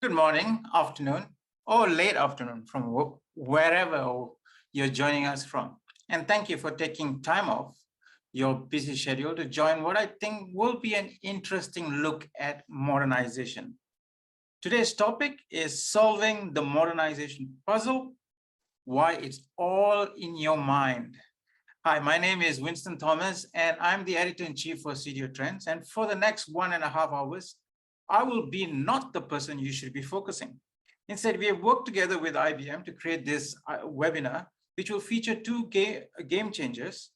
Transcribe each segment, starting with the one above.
Good morning, afternoon, or late afternoon from wherever you're joining us from. And thank you for taking time off your busy schedule to join what I think will be an interesting look at modernization. Today's topic is solving the modernization puzzle, why it's all in your mind. Hi, my name is Winston Thomas, and I'm the editor-in-chief for CDOTrends. And for the next 1.5 hours, I will be not the person you should be focusing. Instead, we have worked together with IBM to create this webinar, which will feature two game changers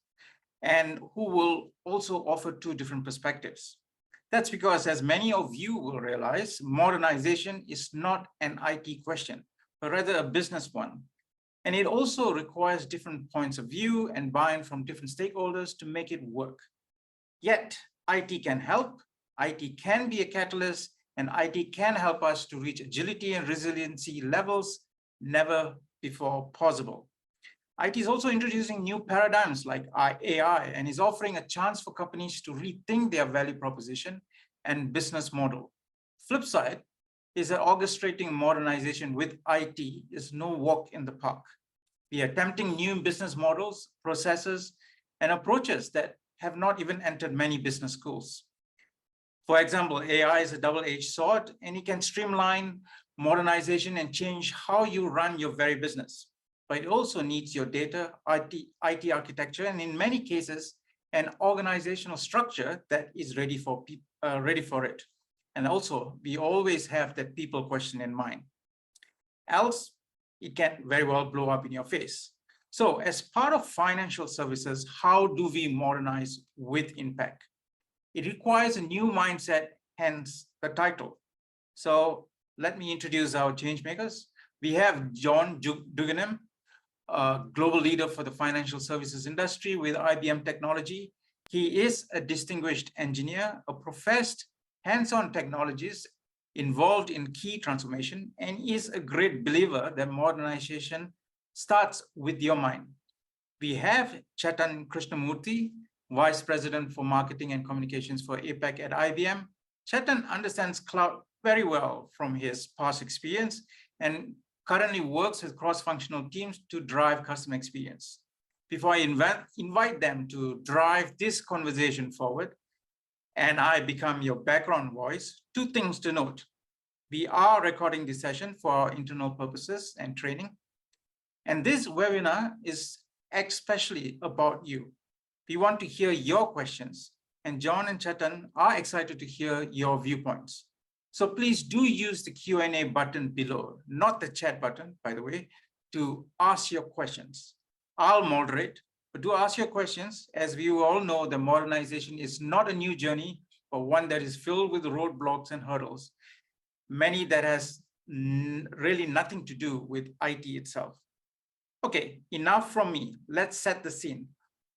and who will also offer two different perspectives. That's because, as many of you will realize, modernization is not an IT question, but rather a business one. And it also requires different points of view and buy-in from different stakeholders to make it work. Yet, IT can help, IT can be a catalyst, and IT can help us to reach agility and resiliency levels never before possible. IT is also introducing new paradigms like AI and is offering a chance for companies to rethink their value proposition and business model. Flip side is that orchestrating modernization with IT is no walk in the park. We are attempting new business models, processes, and approaches that have not even entered many business schools. For example, AI is a double-edged sword, and it can streamline modernization and change how you run your very business. But it also needs your data, IT architecture, and in many cases, an organizational structure that is ready for it. And also, we always have that people question in mind. Else, it can very well blow up in your face. So as part of financial services, how do we modernize with impact? It requires a new mindset, hence the title. So let me introduce our change makers. We have John Duigenan, global leader for the financial services industry with IBM Technology. He is a distinguished engineer, a professed hands-on technologist involved in key transformation, and is a great believer that modernization starts with your mind. We have Chetan Krishnamurthy, Vice President for Marketing and Communications for APAC at IBM. Chetan understands cloud very well from his past experience and currently works with cross-functional teams to drive customer experience. Before I invite them to drive this conversation forward, and I become your background voice, two things to note. We are recording this session for our internal purposes and training. And this webinar is especially about you. We want to hear your questions, and John and Chetan are excited to hear your viewpoints. So please do use the Q&A button below, not the chat button, by the way, to ask your questions. I'll moderate, but do ask your questions. As we all know, the modernization is not a new journey, but one that is filled with roadblocks and hurdles, many that has really nothing to do with IT itself. Okay, enough from me. Let's set the scene.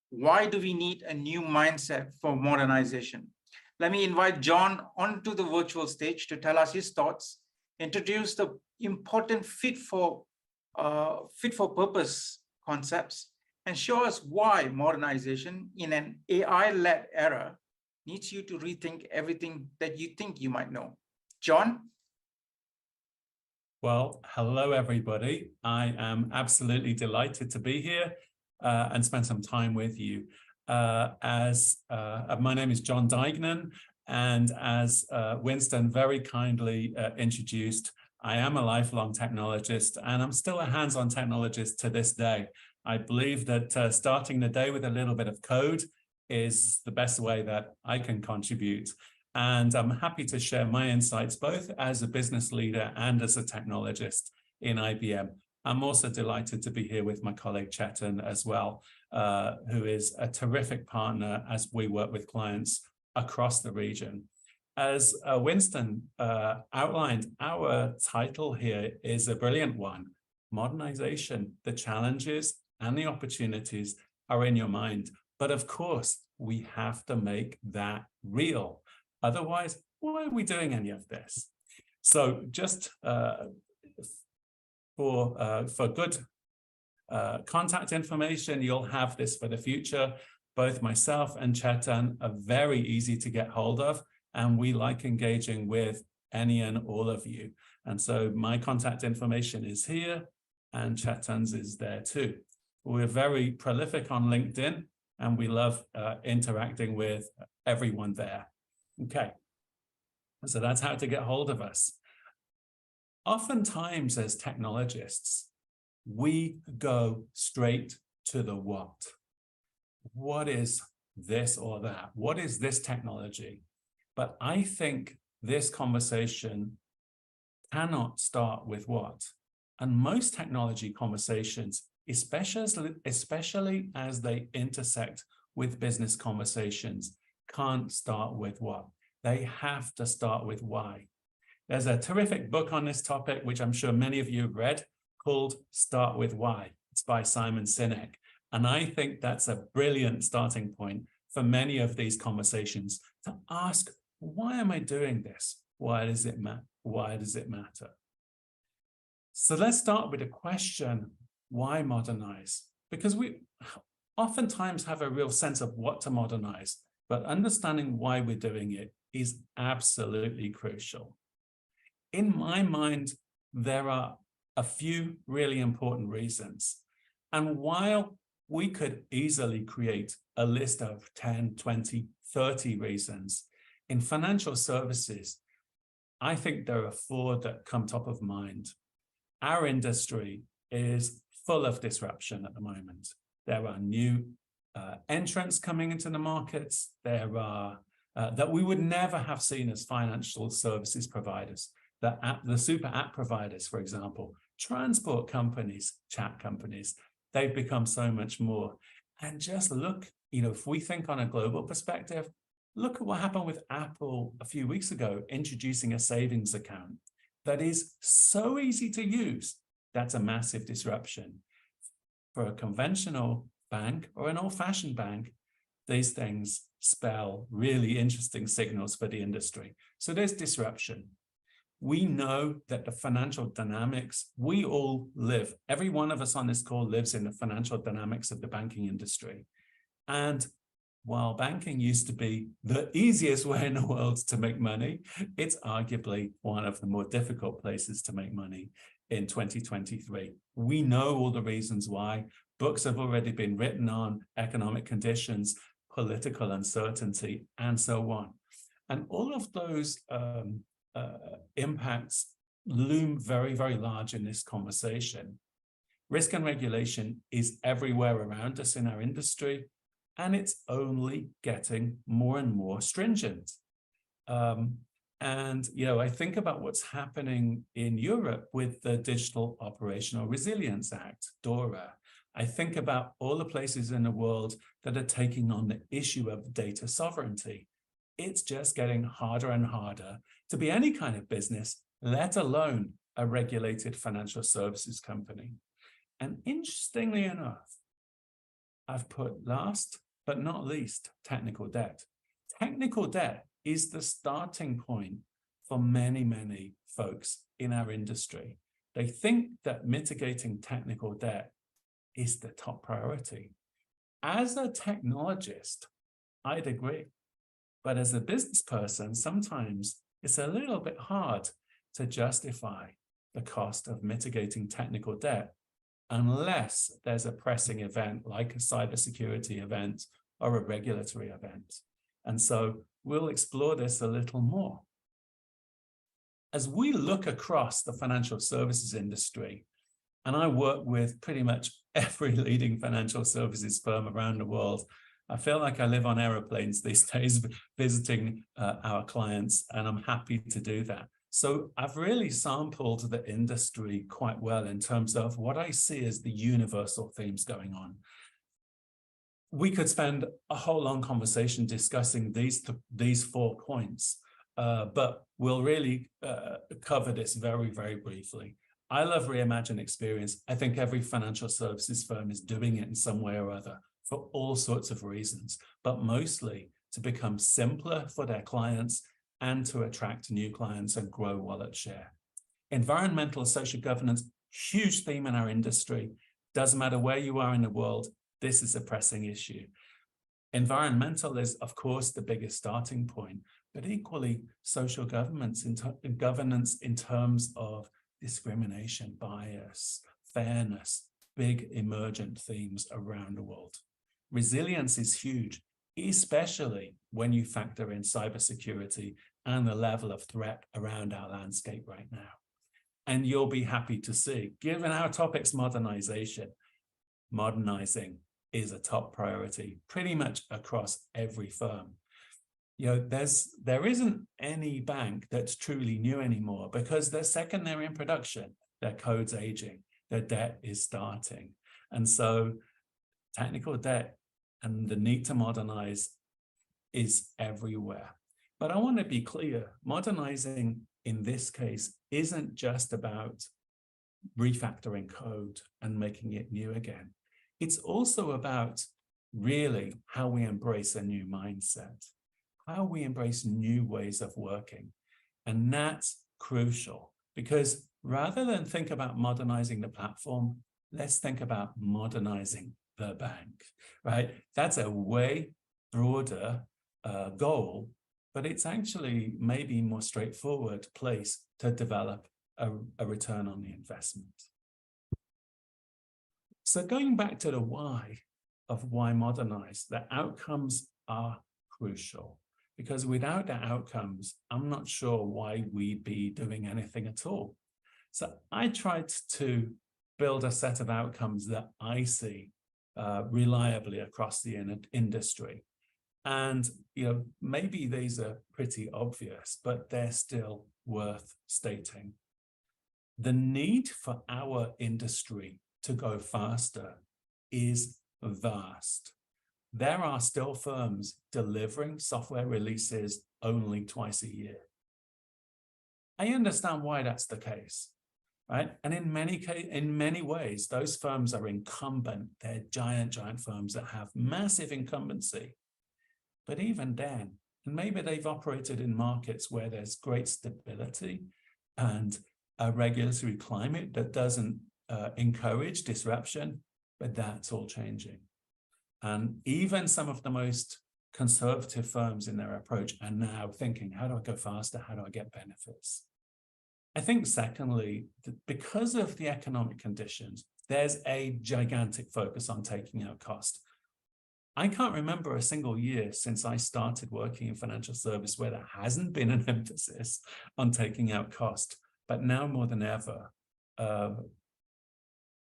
Why do we need a new mindset for modernization? Let me invite John onto the virtual stage to tell us his thoughts, introduce the important fit for purpose concepts, and show us why modernization in an AI-led era needs you to rethink everything that you think you might know. John? Well, hello, everybody. I am absolutely delighted to be here and spend some time with you. My name is John Duigenan, and as Winston very kindly introduced, I am a lifelong technologist, and I'm still a hands-on technologist to this day. I believe that starting the day with a little bit of code is the best way that I can contribute. And I'm happy to share my insights, both as a business leader and as a technologist in IBM. I'm also delighted to be here with my colleague Chetan as well, who is a terrific partner as we work with clients across the region. As Winston outlined, our title here is a brilliant one. Modernization, the challenges and the opportunities are in your mind. But of course, we have to make that real. Otherwise, why are we doing any of this? So just for good contact information, you'll have this for the future. Both myself and Chetan are very easy to get hold of, and we like engaging with any and all of you. And so my contact information is here, and Chetan's is there too. We're very prolific on LinkedIn, and we love interacting with everyone there. Okay, so that's how to get hold of us. Oftentimes as technologists, we go straight to the what. What is this or that? What is this technology? But I think this conversation cannot start with what. And most technology conversations, especially as they intersect with business conversations, can't start with what. They have to start with why. There's a terrific book on this topic, which I'm sure many of you have read, called Start With Why. It's by Simon Sinek. And I think that's a brilliant starting point for many of these conversations to ask, why am I doing this? Why does it matter? Why does it matter? So let's start with a question, why modernize? Because we oftentimes have a real sense of what to modernize, but understanding why we're doing it is absolutely crucial. In my mind, there are a few really important reasons. And while we could easily create a list of 10, 20, 30 reasons, in financial services, I think there are 4 that come top of mind. Our industry is full of disruption at the moment. There are new entrants coming into the markets. There are that we would never have seen as financial services providers. The super app providers, for example, transport companies, chat companies, they've become so much more. And just look, if we think on a global perspective, look at what happened with Apple a few weeks ago, introducing a savings account that is so easy to use. That's a massive disruption. For a conventional bank or an old-fashioned bank, these things spell really interesting signals for the industry. So there's disruption. We know that the financial dynamics, we all live, every one of us on this call lives in the financial dynamics of the banking industry. And while banking used to be the easiest way in the world to make money, it's arguably one of the more difficult places to make money in 2023. We know all the reasons why. Books have already been written on economic conditions, political uncertainty, and so on. And all of those impacts loom very, very large in this conversation. Risk and regulation is everywhere around us in our industry, and it's only getting more and more stringent. I think about what's happening in Europe with the Digital Operational Resilience Act, DORA. I think about all the places in the world that are taking on the issue of data sovereignty. It's just getting harder and harder to be any kind of business, let alone a regulated financial services company. And interestingly enough, I've put last but not least technical debt. Technical debt is the starting point for many, many folks in our industry. They think that mitigating technical debt is the top priority. As a technologist, I'd agree. But as a business person, sometimes it's a little bit hard to justify the cost of mitigating technical debt unless there's a pressing event like a cybersecurity event or a regulatory event. And so we'll explore this a little more. As we look across the financial services industry, and I work with pretty much every leading financial services firm around the world, I feel like I live on aeroplanes these days visiting our clients, and I'm happy to do that. So I've really sampled the industry quite well in terms of what I see as the universal themes going on. We could spend a whole long conversation discussing these 4 points, but we'll really cover this very, very briefly. I love Reimagine Experience. I think every financial services firm is doing it in some way or other for all sorts of reasons, but mostly to become simpler for their clients and to attract new clients and grow wallet share. Environmental and social governance, huge theme in our industry. Doesn't matter where you are in the world, this is a pressing issue. Environmental is, of course, the biggest starting point, but equally social governance in terms of discrimination, bias, fairness, big emergent themes around the world. Resilience is huge, especially when you factor in cybersecurity and the level of threat around our landscape right now. And you'll be happy to see, given our topic's modernization, modernizing is a top priority pretty much across every firm. There isn't any bank that's truly new anymore because the second they're in production, their code's aging, their debt is starting. And so technical debt and the need to modernize is everywhere. But I want to be clear, modernizing in this case isn't just about refactoring code and making it new again. It's also about really how we embrace a new mindset, how we embrace new ways of working. And that's crucial because rather than think about modernizing the platform, let's think about modernizing the bank, right? That's a way broader goal, but it's actually maybe more straightforward place to develop a return on the investment. So going back to the why of why modernize, the outcomes are crucial because without the outcomes, I'm not sure why we'd be doing anything at all. So I tried to build a set of outcomes that I see reliably across the industry. And maybe these are pretty obvious, but they're still worth stating. The need for our industry to go faster is vast. There are still firms delivering software releases only twice a year. I understand why that's the case, right? And in many ways, those firms are incumbent. They're giant firms that have massive incumbency. But even then, and maybe they've operated in markets where there's great stability and a regulatory climate that doesn't encourage disruption, but that's all changing. And even some of the most conservative firms in their approach are now thinking, how do I go faster? How do I get benefits? I think secondly, because of the economic conditions, there's a gigantic focus on taking out cost. I can't remember a single year since I started working in financial service where there hasn't been an emphasis on taking out cost. But now more than ever,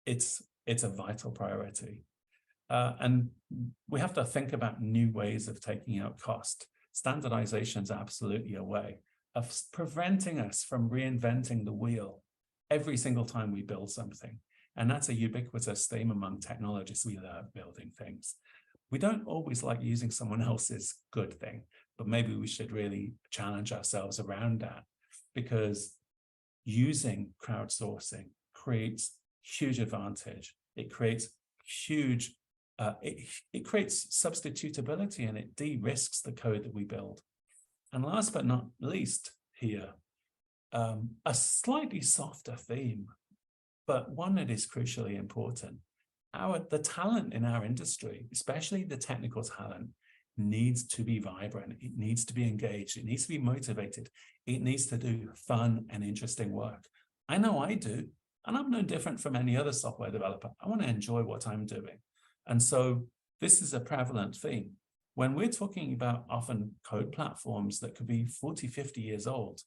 it's a vital priority. And we have to think about new ways of taking out cost. Standardization is absolutely a way of preventing us from reinventing the wheel every single time we build something. And that's a ubiquitous theme among technologists. We love building things. We don't always like using someone else's good thing, but maybe we should really challenge ourselves around that because using crowdsourcing creates huge advantage. It creates huge, it creates substitutability and it de-risks the code that we build. And last but not least here, a slightly softer theme, but one that is crucially important. The talent in our industry, especially the technical talent, needs to be vibrant. It needs to be engaged. It needs to be motivated. It needs to do fun and interesting work. I know I do, and I'm no different from any other software developer. I want to enjoy what I'm doing. And so this is a prevalent theme. When we're talking about often code platforms that could be 40, 50 years old,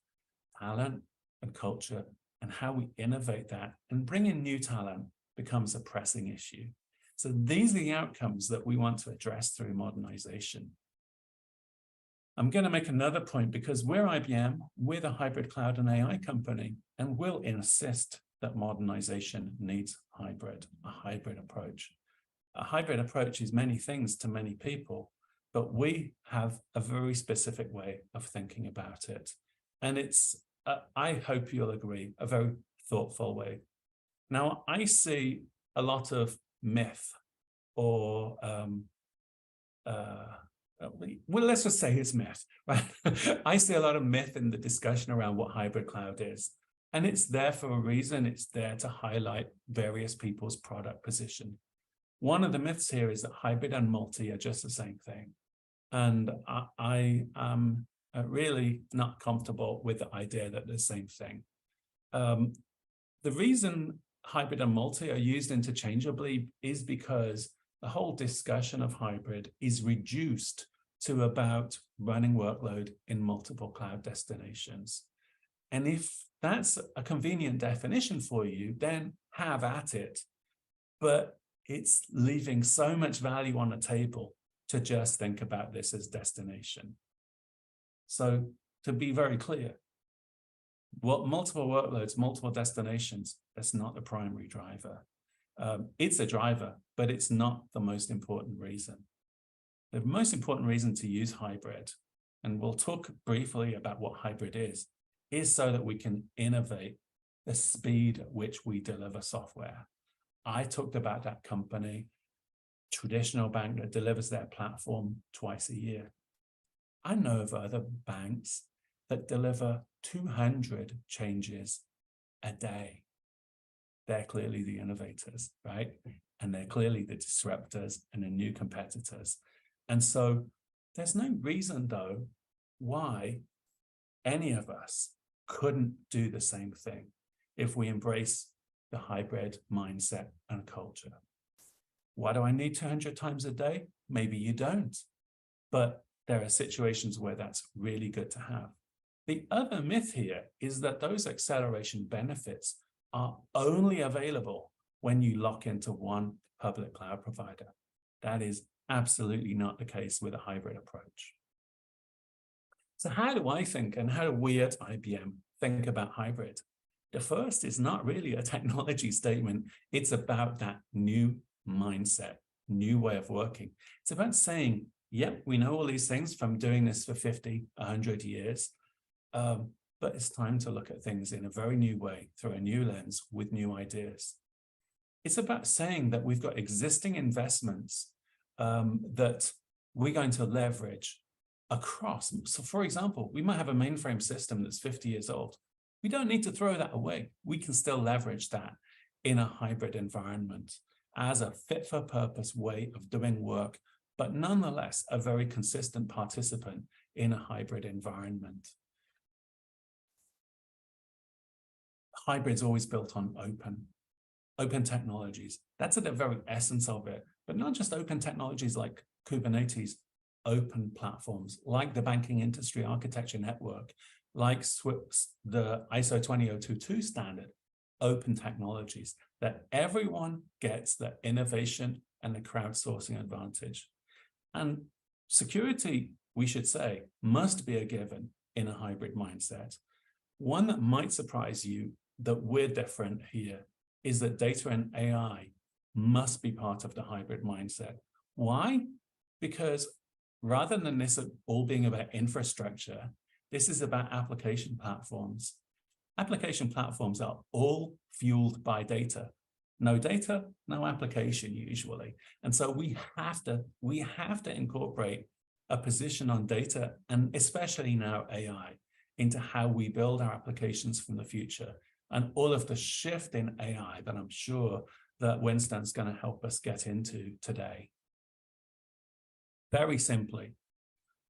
talent and culture and how we innovate that and bring in new talent becomes a pressing issue. So these are the outcomes that we want to address through modernization. I'm going to make another point because we're IBM, we're the hybrid cloud and AI company, and we'll insist that modernization needs a hybrid approach. A hybrid approach is many things to many people, but we have a very specific way of thinking about it. And it's, I hope you'll agree, a very thoughtful way. Now, I see a lot of myth or, well, let's just say it's myth, right? I see a lot of myth in the discussion around what hybrid cloud is. And it's there for a reason. It's there to highlight various people's product position. One of the myths here is that hybrid and multi are just the same thing. And I am really not comfortable with the idea that they're the same thing. The reason hybrid and multi are used interchangeably is because the whole discussion of hybrid is reduced to about running workload in multiple cloud destinations. And if that's a convenient definition for you, then have at it. But it's leaving so much value on the table to just think about this as destination. So to be very clear, what multiple workloads, multiple destinations, that's not the primary driver. It's a driver, but it's not the most important reason. The most important reason to use hybrid, and we'll talk briefly about what hybrid is so that we can innovate the speed at which we deliver software. I talked about that company, traditional bank that delivers their platform twice a year. I know of other banks that deliver 200 changes a day. They're clearly the innovators, right? And they're clearly the disruptors and the new competitors. And so there's no reason, though, why any of us couldn't do the same thing if we embrace the hybrid mindset and culture. Why do I need 200 times a day? Maybe you don't, but there are situations where that's really good to have. The other myth here is that those acceleration benefits are only available when you lock into one public cloud provider. That is absolutely not the case with a hybrid approach. So how do I think, and how do we at IBM think about hybrid? The first is not really a technology statement. It's about that new mindset, new way of working. It's about saying, yep, we know all these things from doing this for 50, 100 years, but it's time to look at things in a very new way, through a new lens, with new ideas. It's about saying that we've got existing investments that we're going to leverage across. So for example, we might have a mainframe system that's 50 years old. We don't need to throw that away. We can still leverage that in a hybrid environment as a fit-for-purpose way of doing work, but nonetheless a very consistent participant in a hybrid environment. Hybrid's always built on open technologies. That's at the very essence of it, but not just open technologies like Kubernetes, open platforms like the banking industry architecture network, like the ISO 20022 standard, open technologies that everyone gets the innovation and the crowdsourcing advantage. And security, we should say, must be a given in a hybrid mindset. One that might surprise you that we're different here is that data and AI must be part of the hybrid mindset. Why? Because rather than this all being about infrastructure, this is about application platforms. Application platforms are all fueled by data. No data, no application usually. And so we have to incorporate a position on data, and especially now AI, into how we build our applications from the future. And all of the shift in AI that I'm sure that Winston's going to help us get into today. Very simply,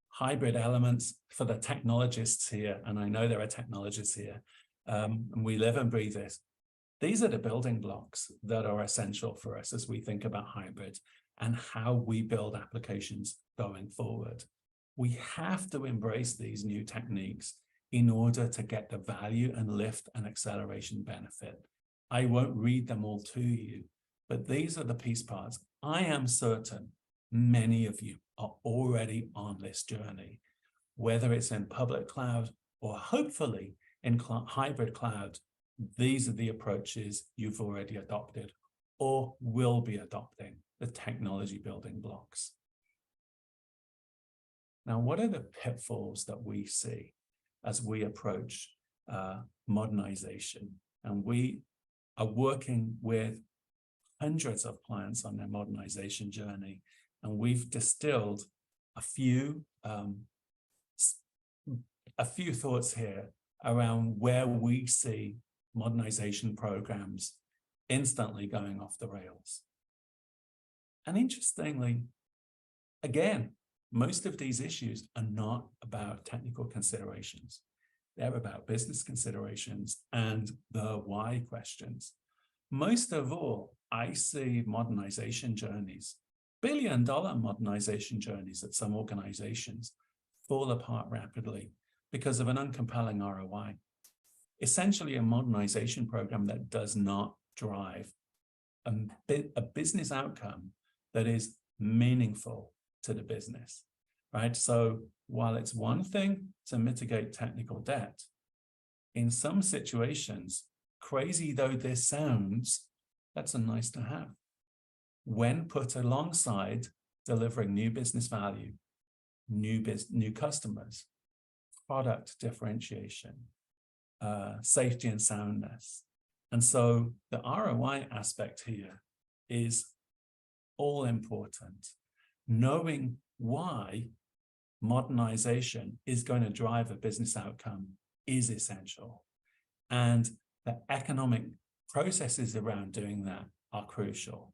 hybrid elements for the technologists here, and I know there are technologists here, and we live and breathe this. These are the building blocks that are essential for us as we think about hybrid and how we build applications going forward. We have to embrace these new techniques in order to get the value and lift and acceleration benefit. I won't read them all to you, but these are the piece parts. I am certain many of you are already on this journey, whether it's in public cloud or hopefully in hybrid cloud. These are the approaches you've already adopted or will be adopting, the technology building blocks. Now, what are the pitfalls that we see as we approach modernization? And we are working with hundreds of clients on their modernization journey, and we've distilled a few thoughts here around where we see modernization programs instantly going off the rails. And interestingly, again, most of these issues are not about technical considerations. They're about business considerations and the why questions. Most of all, I see modernization journeys, billion-dollar modernization journeys at some organizations fall apart rapidly because of an uncompelling ROI. Essentially, a modernization program that does not drive a business outcome that is meaningful to the business, right? So while it's one thing to mitigate technical debt, in some situations, crazy though this sounds, that's a nice to have. When put alongside delivering new business value, new customers, product differentiation, safety and soundness. And so the ROI aspect here is all important. Knowing why modernization is going to drive a business outcome is essential. And the economic processes around doing that are crucial.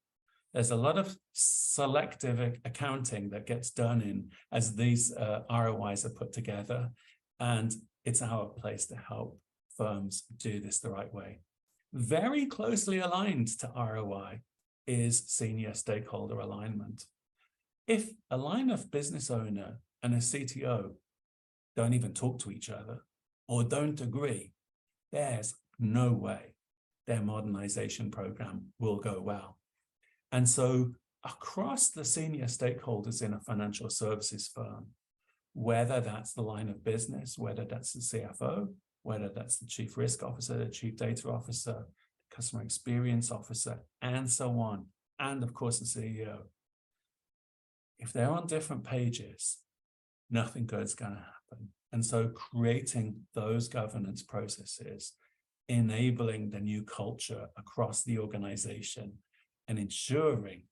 There's a lot of selective accounting that gets done in as these ROIs are put together, and it's our place to help firms do this the right way. Very closely aligned to ROI is senior stakeholder alignment. If a line of business owner and a CTO don't even talk to each other or don't agree, there's no way their modernization program will go well. And so across the senior stakeholders in a financial services firm, whether that's the line of business, whether that's the CFO, whether that's the chief risk officer, the chief data officer, customer experience officer, and so on, and of course the CEO, if they're on different pages, nothing good's going to happen. And so creating those governance processes, enabling the new culture across the organization, and ensuring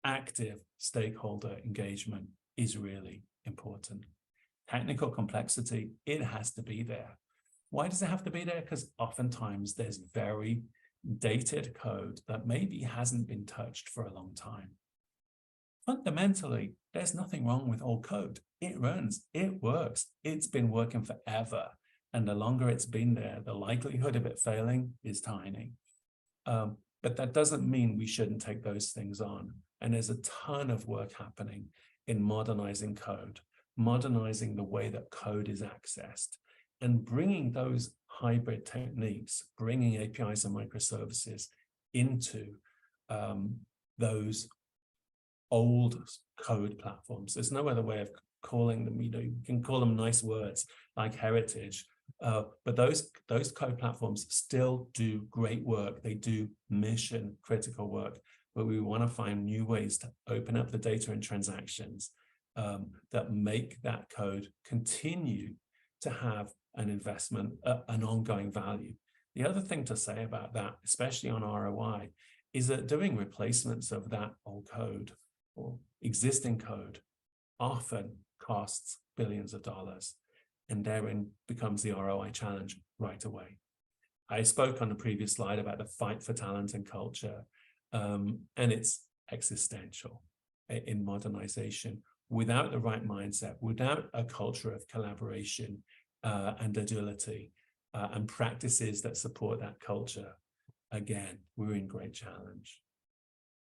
active stakeholder engagement is really important. Technical complexity, it has to be there. Why does it have to be there? Because oftentimes there's very dated code that maybe hasn't been touched for a long time. Fundamentally, there's nothing wrong with old code. It runs, it works, it's been working forever. And the longer it's been there, the likelihood of it failing is tiny. But that doesn't mean we shouldn't take those things on. And there's a ton of work happening in modernizing code, modernizing the way that code is accessed, and bringing those hybrid techniques, bringing APIs and microservices into those old code platforms. There's no other way of calling them, you can call them nice words like heritage, but those code platforms still do great work. They do mission critical work, but we want to find new ways to open up the data and transactions that make that code continue to have an investment, an ongoing value. The other thing to say about that, especially on ROI, is that doing replacements of that old code or existing code often costs billions of dollars, and therein becomes the ROI challenge right away. I spoke on the previous slide about the fight for talent and culture, and it's existential in modernization. Without the right mindset, without a culture of collaboration and agility and practices that support that culture, again, we're in great challenge.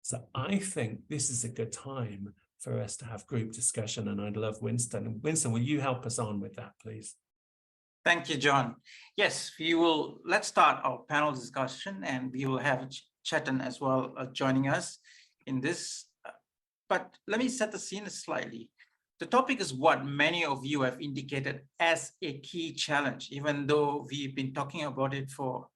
So I think this is a good time for us to have group discussion, and I'd love Winston. And Winston, will you help us on with that, please? Thank you, John. Yes, let's start our panel discussion, and we will have Chetan as well joining us in this. But let me set the scene slightly. The topic is what many of you have indicated as a key challenge, even though we've been talking about it for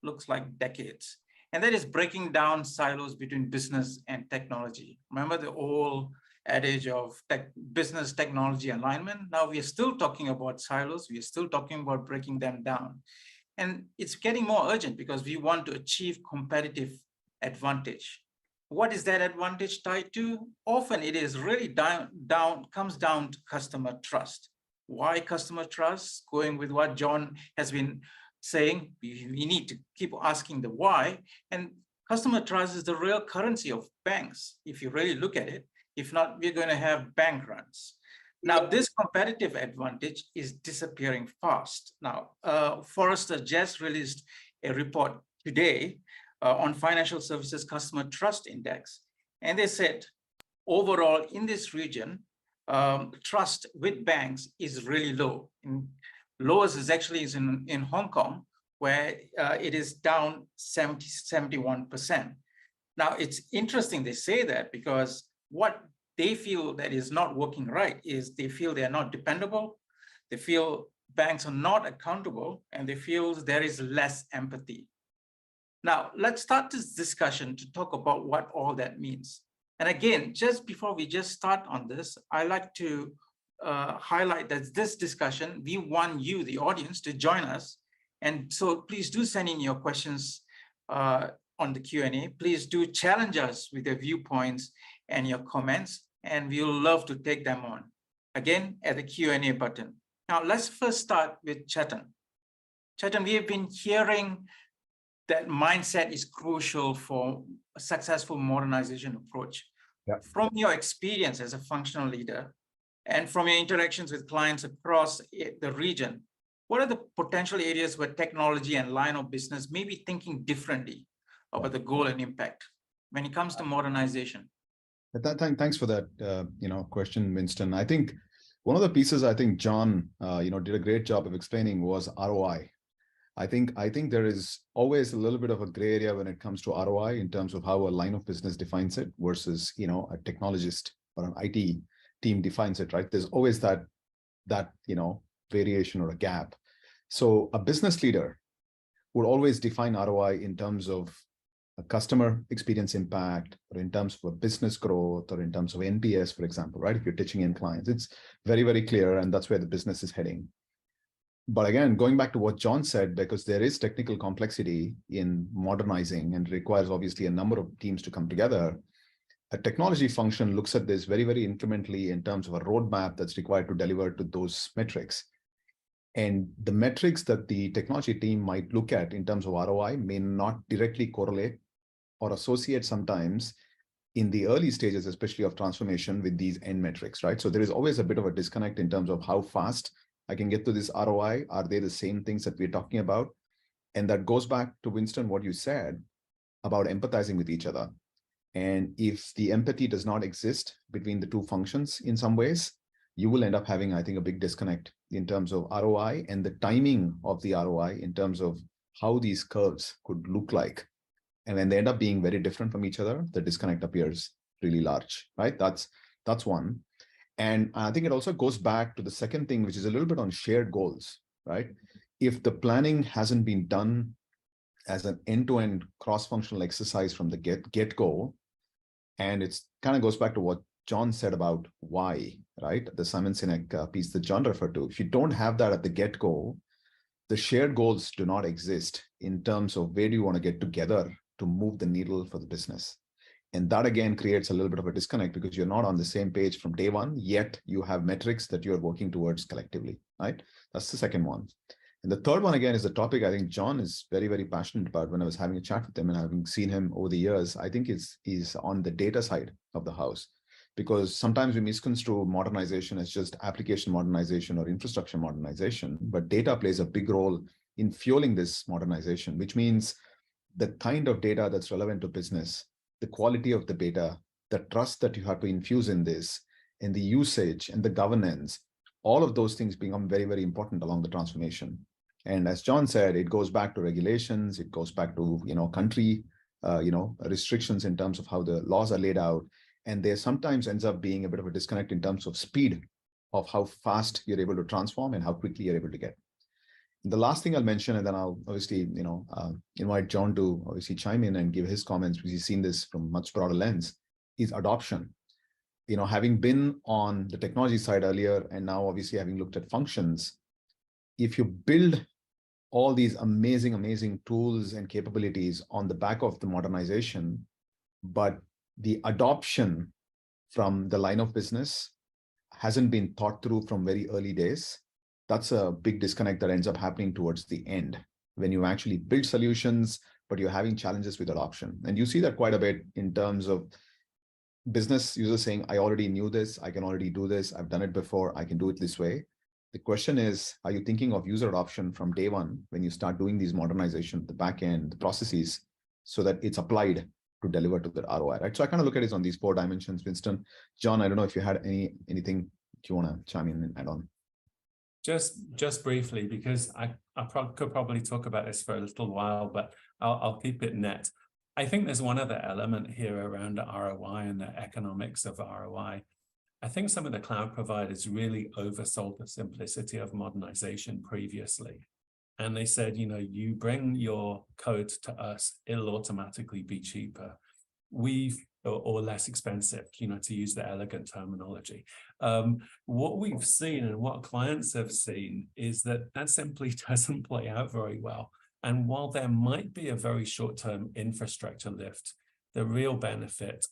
looks like decades. And that is breaking down silos between business and technology. Remember the old adage of business technology alignment? Now we are still talking about silos. We are still talking about breaking them down. And it's getting more urgent because we want to achieve competitive advantage. What is that advantage tied to? Often it is really comes down to customer trust. Why customer trust? Going with what John has been saying, we need to keep asking the why. And customer trust is the real currency of banks, if you really look at it. If not, we're going to have bank runs. Now, this competitive advantage is disappearing fast. Now, Forrester just released a report today on financial services customer trust index. And they said, overall in this region, trust with banks is really low. Lowest is actually in Hong Kong, where it is down 71%. Now, it's interesting they say that, because what they feel that is not working right is they feel they are not dependable, they feel banks are not accountable, and they feel there is less empathy. Now, let's start this discussion to talk about what all that means. And again, just before we just start on this, I like to highlight that this discussion, we want you, the audience, to join us. And so please do send in your questions on the Q&A. Please do challenge us with your viewpoints and your comments, and we'll love to take them on. Again, at the Q&A button. Now, let's first start with Chetan. Chetan, we have been hearing that mindset is crucial for a successful modernization approach. Yeah. From your experience as a functional leader and from your interactions with clients across the region, what are the potential areas where technology and line of business may be thinking differently about the goal and impact when it comes to modernization? Thanks for that question, Winston. I think one of the pieces I think John did a great job of explaining was ROI. I think there is always a little bit of a gray area when it comes to ROI in terms of how a line of business defines it versus a technologist or an IT team defines it, right? There's always that variation or a gap. So a business leader would always define ROI in terms of a customer experience impact, or in terms of a business growth, or in terms of NPS, for example, right? If you're teaching in clients, it's very, very clear, and that's where the business is heading. But again, going back to what John said, because there is technical complexity in modernizing and requires obviously a number of teams to come together, a technology function looks at this very, very incrementally in terms of a roadmap that's required to deliver to those metrics. And the metrics that the technology team might look at in terms of ROI may not directly correlate or associate sometimes in the early stages, especially of transformation, with these end metrics, right? So there is always a bit of a disconnect in terms of how fast I can get to this ROI. Are they the same things that we're talking about? And that goes back to Winston, what you said about empathizing with each other. And if the empathy does not exist between the two functions in some ways, you will end up having, I think, a big disconnect in terms of ROI and the timing of the ROI in terms of how these curves could look like. And when they end up being very different from each other, the disconnect appears really large, right? That's one. And I think it also goes back to the second thing, which is a little bit on shared goals, right? If the planning hasn't been done as an end-to-end cross-functional exercise from the get-go, and it's kind of goes back to what John said about why, right? The Simon Sinek piece that John referred to. If you don't have that at the get-go, the shared goals do not exist in terms of where do you want to get together to move the needle for the business. And that again creates a little bit of a disconnect because you're not on the same page from day one, yet you have metrics that you're working towards collectively, right? That's the second one. And the third one, again, is the topic I think John is very, very passionate about. When I was having a chat with him and having seen him over the years, I think is on the data side of the house, because sometimes we misconstrue modernization as just application modernization or infrastructure modernization, but data plays a big role in fueling this modernization, which means the kind of data that's relevant to business, the quality of the data, the trust that you have to infuse in this, and the usage and the governance, all of those things become very, very important along the transformation. And as John said, it goes back to regulations, it goes back to country restrictions in terms of how the laws are laid out. And there sometimes ends up being a bit of a disconnect in terms of speed of how fast you're able to transform and how quickly you're able to get. The last thing I'll mention, and then I'll obviously, invite John to obviously chime in and give his comments, because he's seen this from a much broader lens, is adoption. Having been on the technology side earlier, and now obviously having looked at functions, if you build all these amazing, amazing tools and capabilities on the back of the modernization, but the adoption from the line of business hasn't been thought through from very early days, that's a big disconnect that ends up happening towards the end when you actually build solutions, but you're having challenges with adoption. And you see that quite a bit in terms of business users saying, I already knew this, I can already do this, I've done it before, I can do it this way. The question is, are you thinking of user adoption from day one when you start doing these modernization, the back end, the processes, so that it's applied to deliver to the ROI, right? So I kind of look at it on these 4 dimensions. Winston, John, I don't know if you had anything you want to chime in and add on. Just briefly, because I could probably talk about this for a little while, but I'll keep it net. I think there's one other element here around ROI and the economics of ROI. I think some of the cloud providers really oversold the simplicity of modernization previously. And they said, you know, you bring your code to us, it'll automatically be cheaper. Or less expensive, you know, to use the elegant terminology. What we've seen and what clients have seen is that that simply doesn't play out very well. And while there might be a very short-term infrastructure lift, the real benefits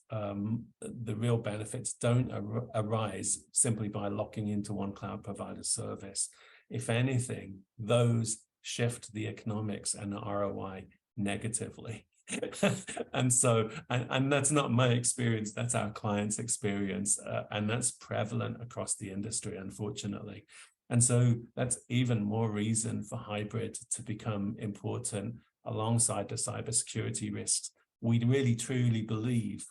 don't arise simply by locking into one cloud provider service. If anything, those shift the economics and the ROI negatively. And so, and that's not my experience, that's our clients' experience, and that's prevalent across the industry, unfortunately. And so that's even more reason for hybrid to become important alongside the cybersecurity risks. We really truly believe,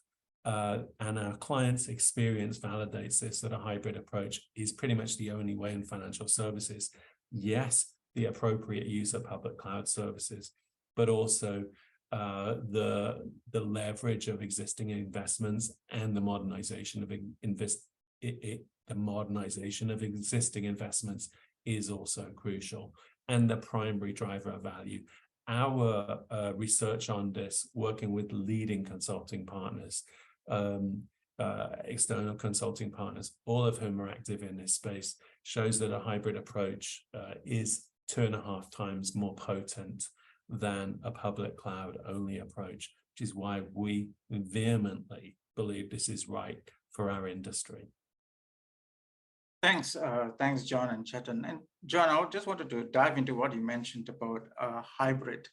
and our clients' experience validates this, that a hybrid approach is pretty much the only way in financial services. Yes, the appropriate use of public cloud services, but also the leverage of existing investments and the modernization of existing investments is also crucial, and the primary driver of value. Our research on this, working with leading consulting partners, external consulting partners, all of whom are active in this space, shows that a hybrid approach is 2.5 times more potent than a public cloud only approach, which is why we vehemently believe this is right for our industry. Thanks, John and Chetan. And John, I just wanted to dive into what you mentioned about hybrid.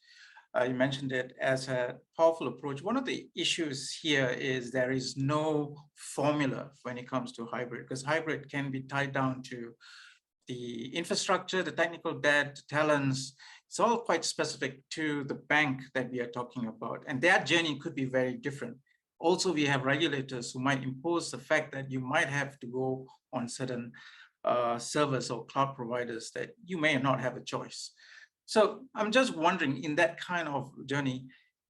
You mentioned it as a powerful approach. One of the issues here is there is no formula when it comes to hybrid, because hybrid can be tied down to the infrastructure, the technical debt, talents. It's all quite specific to the bank that we are talking about, and their journey could be very different. Also, we have regulators who might impose the fact that you might have to go on certain servers or cloud providers that you may not have a choice. So I'm just wondering, in that kind of journey,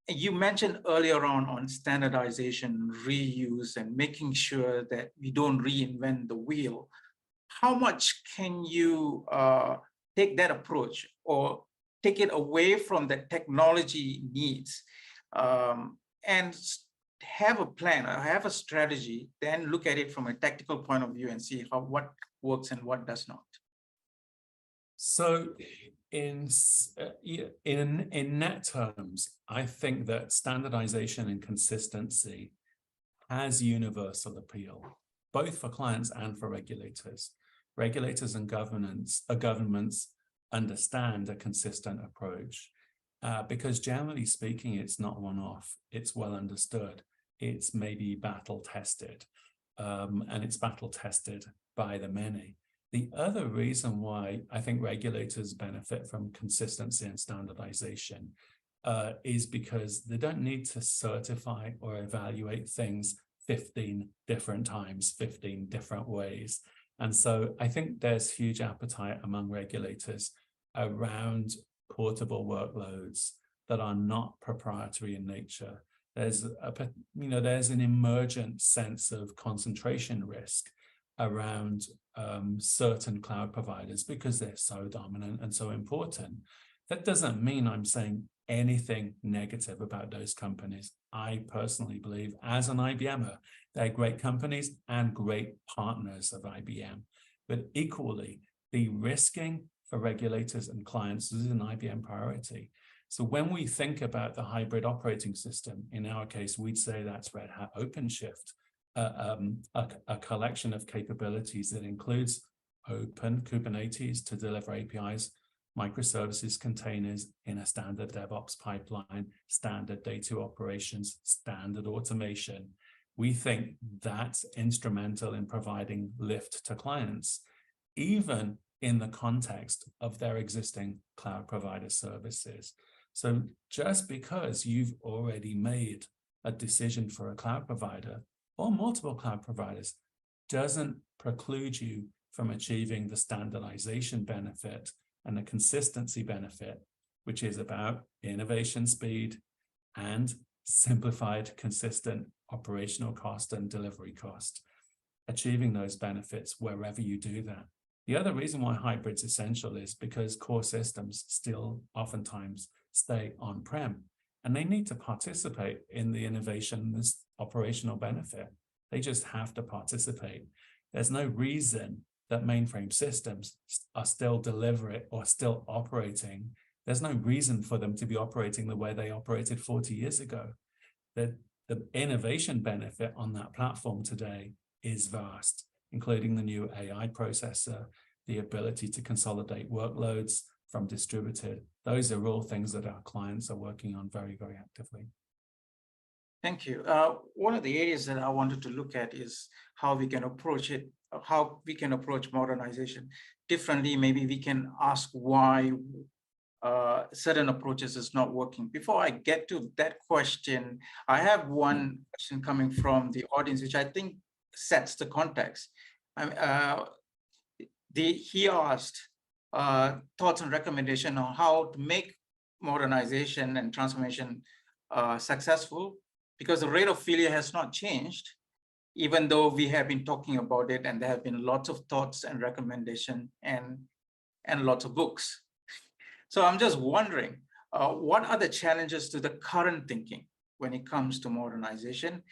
you mentioned earlier on standardization, reuse, and making sure that we don't reinvent the wheel. How much can you take that approach or take it away from the technology needs and have a plan, or have a strategy, then look at it from a tactical point of view and see what works and what does not? So in net terms, I think that standardization and consistency has universal appeal, both for clients and for regulators. Regulators and governments understand a consistent approach because generally speaking, it's not one-off, it's well understood, it's maybe battle tested, and it's battle tested by the many. The other reason why I think regulators benefit from consistency and standardization is because they don't need to certify or evaluate things 15 different times, 15 different ways. And so I think there's huge appetite among regulators around portable workloads that are not proprietary in nature. There's an emergent sense of concentration risk around certain cloud providers because they're so dominant and so important. That doesn't mean I'm saying anything negative about those companies. I personally believe, as an IBMer, they're great companies and great partners of IBM. But equally, de-risking for regulators and clients is an IBM priority. So when we think about the hybrid operating system, in our case, we'd say that's Red Hat OpenShift, a collection of capabilities that includes open Kubernetes to deliver APIs, microservices containers in a standard DevOps pipeline, standard day 2 operations, standard automation. We think that's instrumental in providing lift to clients, even in the context of their existing cloud provider services. So just because you've already made a decision for a cloud provider or multiple cloud providers doesn't preclude you from achieving the standardization benefit and the consistency benefit, which is about innovation speed and simplified, consistent operational cost and delivery cost, achieving those benefits wherever you do that. The other reason why hybrid's essential is because core systems still oftentimes stay on-prem, and they need to participate in the innovation, this operational benefit. They just have to participate. There's no reason that mainframe systems are still delivering or still operating. There's no reason for them to be operating the way they operated 40 years ago. The innovation benefit on that platform today is vast, including the new AI processor, the ability to consolidate workloads from distributed. Those are all things that our clients are working on very, very actively. Thank you. One of the areas that I wanted to look at is how we can approach it, how we can approach modernization differently. Maybe we can ask why certain approaches is not working. Before I get to that question, I have one question coming from the audience, which I think sets the context. He asked thoughts and recommendation on how to make modernization and transformation successful, because the rate of failure has not changed, even though we have been talking about it, and there have been lots of thoughts and recommendation and lots of books. So I'm just wondering, what are the challenges to the current thinking when it comes to modernization?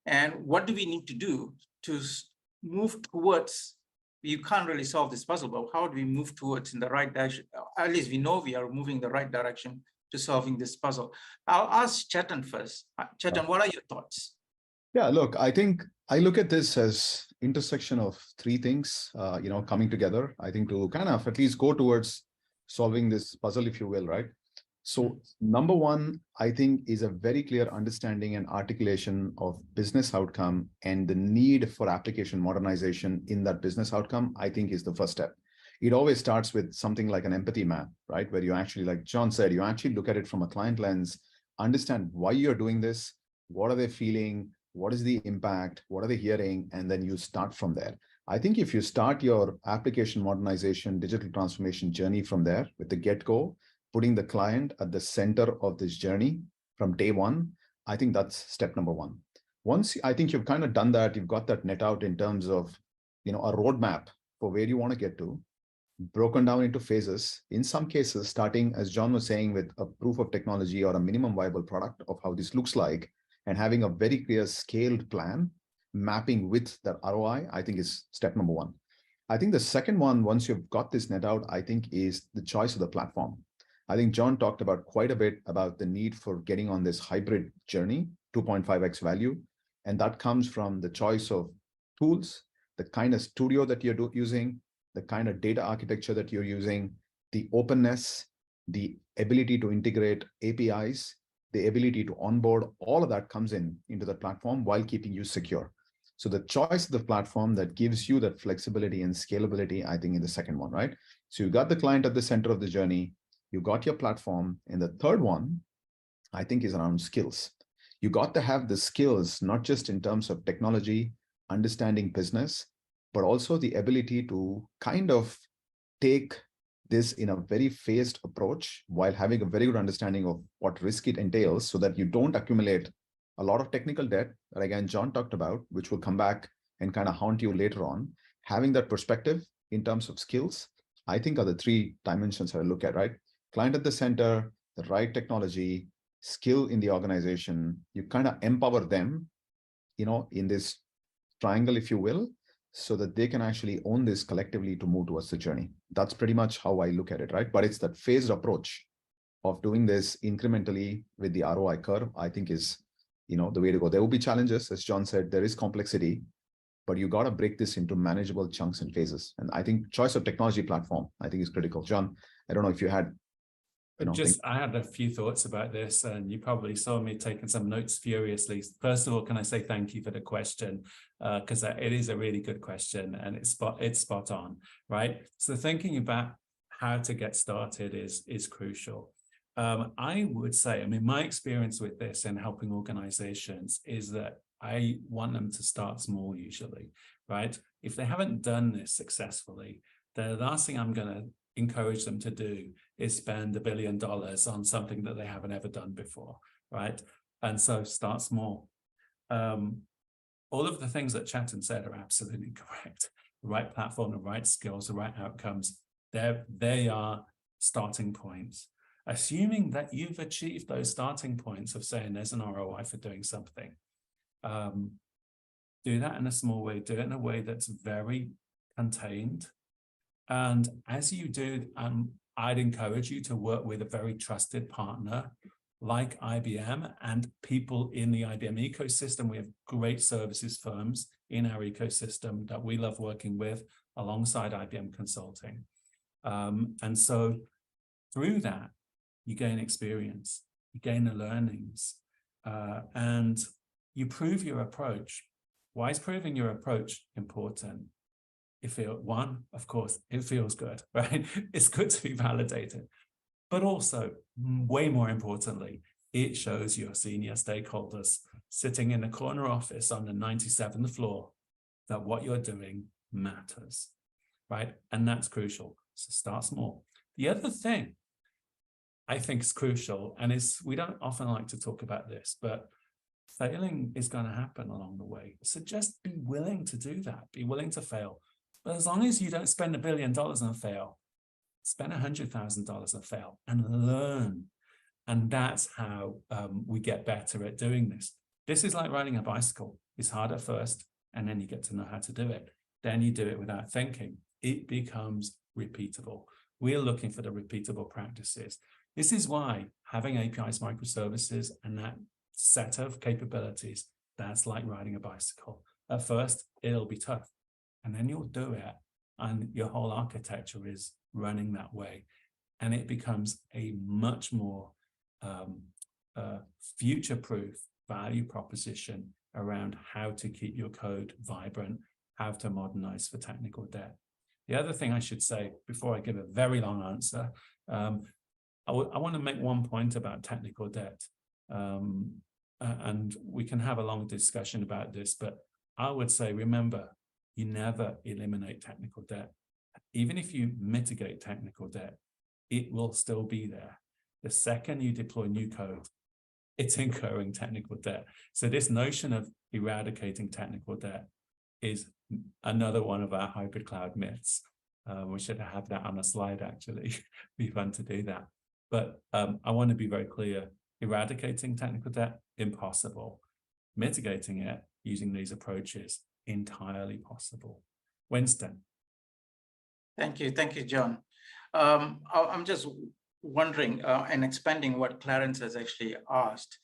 And what do we need to do to move towards, you can't really solve this puzzle, but how do we move towards in the right direction? At least we know we are moving the right direction to solving this puzzle. I'll ask Chetan first. Chetan, what are your thoughts? Yeah, look, I think I look at this as intersection of three things, coming together, I think, to kind of at least go towards solving this puzzle, if you will, right? So number one, I think, is a very clear understanding and articulation of business outcome and the need for application modernization in that business outcome, I think, is the first step. It always starts with something like an empathy map, right? Where you actually, like John said, you actually look at it from a client lens, understand why you're doing this, what are they feeling, what is the impact, what are they hearing, and then you start from there. I think if you start your application modernization, digital transformation journey from there with the get-go, putting the client at the center of this journey from day one, I think that's step number one. Once I think you've kind of done that, you've got that net out in terms of, a roadmap for where you want to get to, broken down into phases, in some cases, starting, as John was saying, with a proof of technology or a minimum viable product of how this looks like, and having a very clear scaled plan, mapping with that ROI, I think is step number one. I think the second one, once you've got this net out, I think is the choice of the platform. I think John talked about quite a bit about the need for getting on this hybrid journey, 2.5x value. And that comes from the choice of tools, the kind of studio that you're using, the kind of data architecture that you're using, the openness, the ability to integrate APIs, the ability to onboard, all of that comes into the platform while keeping you secure. So the choice of the platform that gives you that flexibility and scalability, I think, is the second one, right? So you got the client at the center of the journey, you got your platform, and the third one, I think, is around skills. You got to have the skills, not just in terms of technology, understanding business, but also the ability to kind of take this in a very phased approach while having a very good understanding of what risk it entails so that you don't accumulate a lot of technical debt that, again, John talked about, which will come back and kind of haunt you later on. Having that perspective in terms of skills, I think, are the three dimensions I look at, right? Client at the center, the right technology, skill in the organization. You kind of empower them, in this triangle, if you will, so that they can actually own this collectively to move towards the journey. That's pretty much how I look at it, right? But it's that phased approach of doing this incrementally with the ROI curve, I think, is, the way to go. There will be challenges, as John said, there is complexity, but you got to break this into manageable chunks and phases. And I think choice of technology platform, I think, is critical. John, I don't know if you had I had a few thoughts about this, and you probably saw me taking some notes furiously. First of all, can I say thank you for the question, because it is a really good question, and it's spot on, right? So thinking about how to get started is crucial. I would say, I mean, my experience with this and helping organizations is that I want them to start small usually, right? If they haven't done this successfully, the last thing I'm going to encourage them to do is spend $1 billion on something that they haven't ever done before, right? And so start small. All of the things that Chetan said are absolutely correct. The right platform, the right skills, the right outcomes, they are starting points. Assuming that you've achieved those starting points of saying there's an ROI for doing something, do that in a small way, do it in a way that's very contained. And as you do, I'd encourage you to work with a very trusted partner like IBM and people in the IBM ecosystem. We have great services firms in our ecosystem that we love working with alongside IBM Consulting. And so through that, you gain experience, you gain the learnings, and you prove your approach. Why is proving your approach important? Of course, it feels good, right? It's good to be validated. But also, way more importantly, it shows your senior stakeholders sitting in a corner office on the 97th floor that what you're doing matters, right? And that's crucial. So start small. The other thing I think is crucial, and we don't often like to talk about this, but failing is going to happen along the way. So just be willing to do that. Be willing to fail. But as long as you don't spend $1 billion and fail, spend $100,000 and fail and learn. And that's how we get better at doing this. This is like riding a bicycle. It's hard at first, and then you get to know how to do it. Then you do it without thinking. It becomes repeatable. We're looking for the repeatable practices. This is why having APIs, microservices, and that set of capabilities, that's like riding a bicycle. At first, it'll be tough. And then you'll do it, and your whole architecture is running that way. And it becomes a much more future-proof value proposition around how to keep your code vibrant, how to modernize for technical debt. The other thing I should say, before I give a very long answer, I want to make one point about technical debt. And we can have a long discussion about this, but I would say, remember, you never eliminate technical debt. Even if you mitigate technical debt, it will still be there. The second you deploy new code, it's incurring technical debt. So this notion of eradicating technical debt is another one of our hybrid cloud myths. We should have that on a slide, actually. Be fun to do that. But I want to be very clear. Eradicating technical debt, impossible. Mitigating it using these approaches, entirely possible. Winston. Thank you, John. I'm just wondering and expanding what Clarence has actually asked.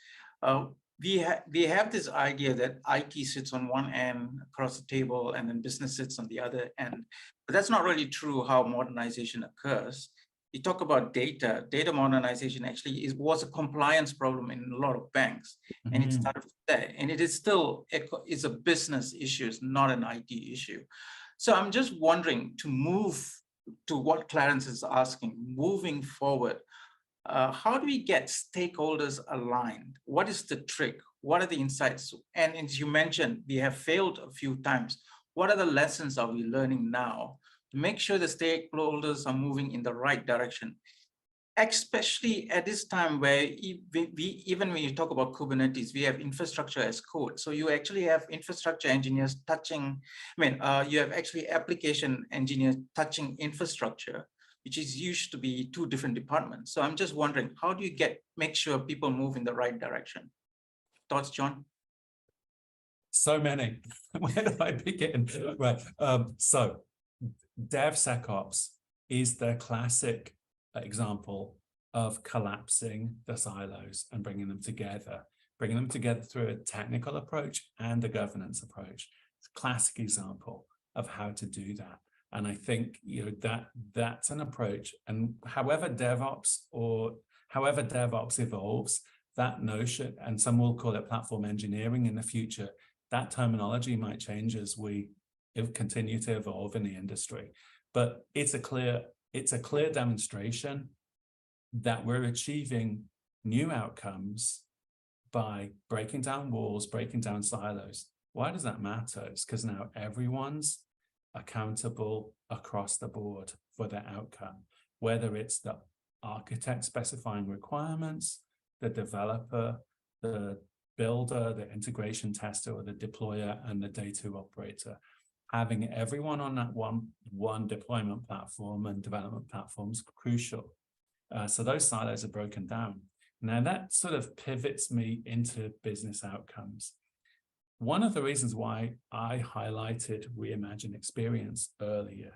We have this idea that IT sits on one end across the table and then business sits on the other end. But that's not really true how modernization occurs. You talk about data modernization actually was a compliance problem in a lot of banks. Mm-hmm. And it started there. And it is still, it's a business issue, it's not an IT issue. So I'm just wondering, to move to what Clarence is asking, moving forward, how do we get stakeholders aligned? What is the trick? What are the insights? And as you mentioned, we have failed a few times. What are the lessons are we learning now to make sure the stakeholders are moving in the right direction? Especially at this time where even when you talk about Kubernetes, we have infrastructure as code. So you actually have infrastructure engineers touching, you have actually application engineers touching infrastructure, which is used to be two different departments. So I'm just wondering, how do you make sure people move in the right direction? Thoughts, John? So many. Where do I begin? Right. So DevSecOps is the classic example of collapsing the silos and bringing them together through a technical approach and a governance approach. It's a classic example of how to do that. And I think that's an approach. And however DevOps or However DevOps evolves, that notion, and some will call it platform engineering in the future, that terminology might change as we continue to evolve in the industry. But it's a clear demonstration that we're achieving new outcomes by breaking down walls, breaking down silos. Why does that matter? It's because now everyone's accountable across the board for their outcome, whether it's the architect specifying requirements, the developer, the builder, the integration tester, or the deployer, and the data operator. Having everyone on that one deployment platform and development platform is crucial. So those silos are broken down. Now that sort of pivots me into business outcomes. One of the reasons why I highlighted Reimagine Experience earlier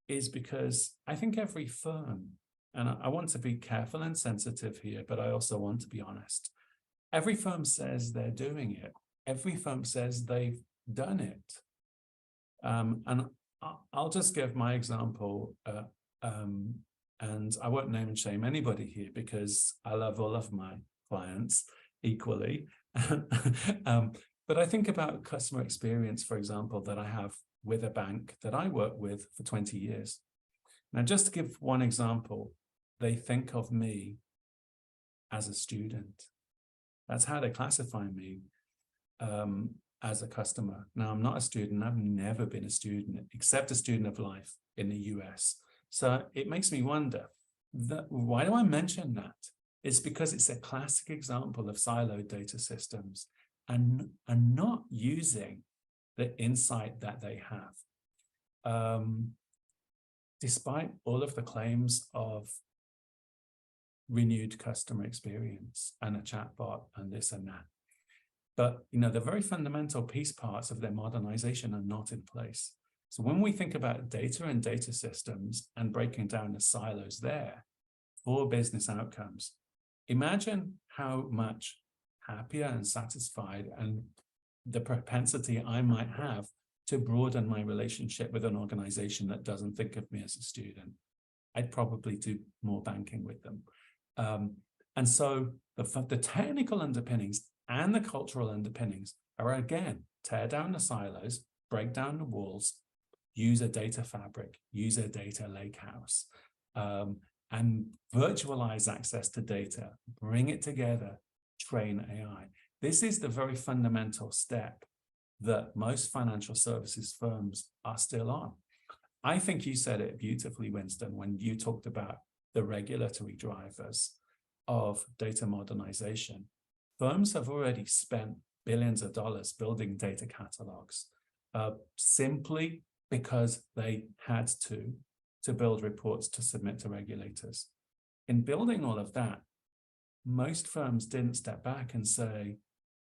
is because I think every firm, and I want to be careful and sensitive here, but I also want to be honest. Every firm says they're doing it. Every firm says they've done it. And I'll just give my example, and I won't name and shame anybody here because I love all of my clients equally. But I think about customer experience, for example, that I have with a bank that I work with for 20 years. Now, just to give one example, they think of me as a student. That's how they classify me as a customer. Now, I'm not a student. I've never been a student, except a student of life in the US. So it makes me wonder, why do I mention that? It's because it's a classic example of siloed data systems and not using the insight that they have. Despite all of the claims of renewed customer experience and a chatbot and this and that. But the very fundamental piece parts of their modernization are not in place. So when we think about data and data systems and breaking down the silos there for business outcomes, imagine how much happier and satisfied and the propensity I might have to broaden my relationship with an organization that doesn't think of me as a student. I'd probably do more banking with them. And so the technical underpinnings and the cultural underpinnings are, again, tear down the silos, break down the walls, use a data fabric, use a data lakehouse, and virtualize access to data, bring it together, train AI. This is the very fundamental step that most financial services firms are still on. I think you said it beautifully, Winston, when you talked about the regulatory drivers of data modernization. Firms have already spent billions of dollars building data catalogs simply because they had to build reports to submit to regulators. In building all of that, most firms didn't step back and say,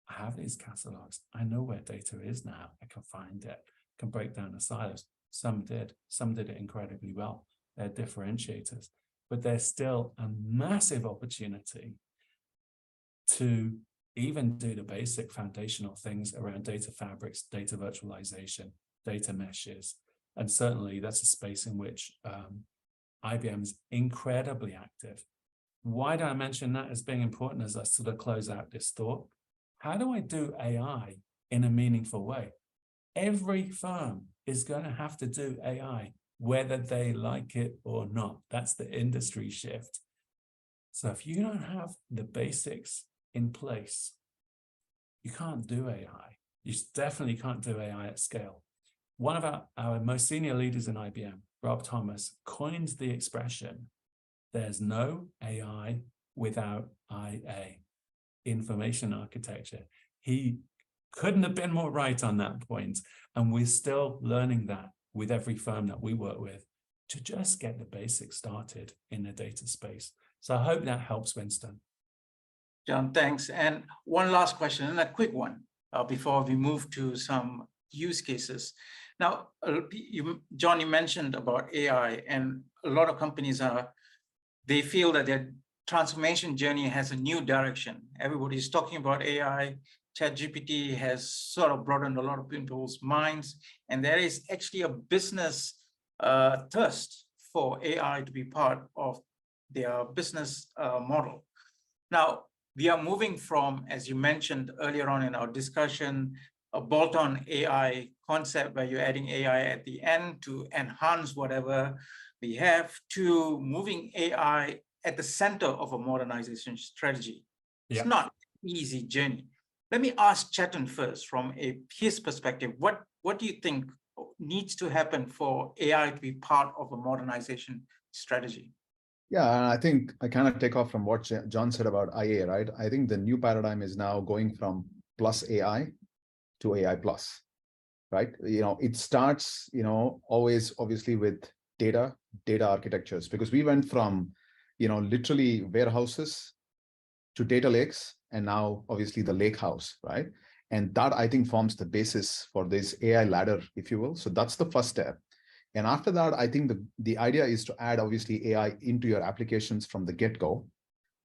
I have these catalogs. I know where data is now. I can find it, I can break down the silos. Some did it incredibly well. They're differentiators, but there's still a massive opportunity to even do the basic foundational things around data fabrics, data virtualization, data meshes. And certainly that's a space in which IBM is incredibly active. Why do I mention that as being important as I sort of close out this thought? How do I do AI in a meaningful way? Every firm is going to have to do AI, whether they like it or not. That's the industry shift. So if you don't have the basics in place, you can't do AI. You definitely can't do AI at scale. One of our most senior leaders in IBM, Rob Thomas, coined the expression, there's no AI without IA, information architecture. He couldn't have been more right on that point. And we're still learning that with every firm that we work with to just get the basics started in the data space. So I hope that helps, Winston. John, thanks. And one last question, and a quick one, before we move to some use cases. Now, John, you mentioned about AI, and a lot of companies they feel that their transformation journey has a new direction. Everybody's talking about AI. ChatGPT has sort of broadened a lot of people's minds, and there is actually a business thirst for AI to be part of their business model. Now, we are moving from, as you mentioned earlier on in our discussion, a bolt-on AI concept where you're adding AI at the end to enhance whatever we have, to moving AI at the center of a modernization strategy. It's not an easy journey. Let me ask Chetan first, from his perspective, what do you think needs to happen for AI to be part of a modernization strategy? Yeah, and I think I kind of take off from what John said about IA, right? I think the new paradigm is now going from plus AI to AI plus, right? It starts, always obviously with data architectures, because we went from, literally warehouses to data lakes, and now obviously the lake house, right? And that, I think, forms the basis for this AI ladder, if you will. So that's the first step. And after that, I think the idea is to add obviously AI into your applications from the get-go.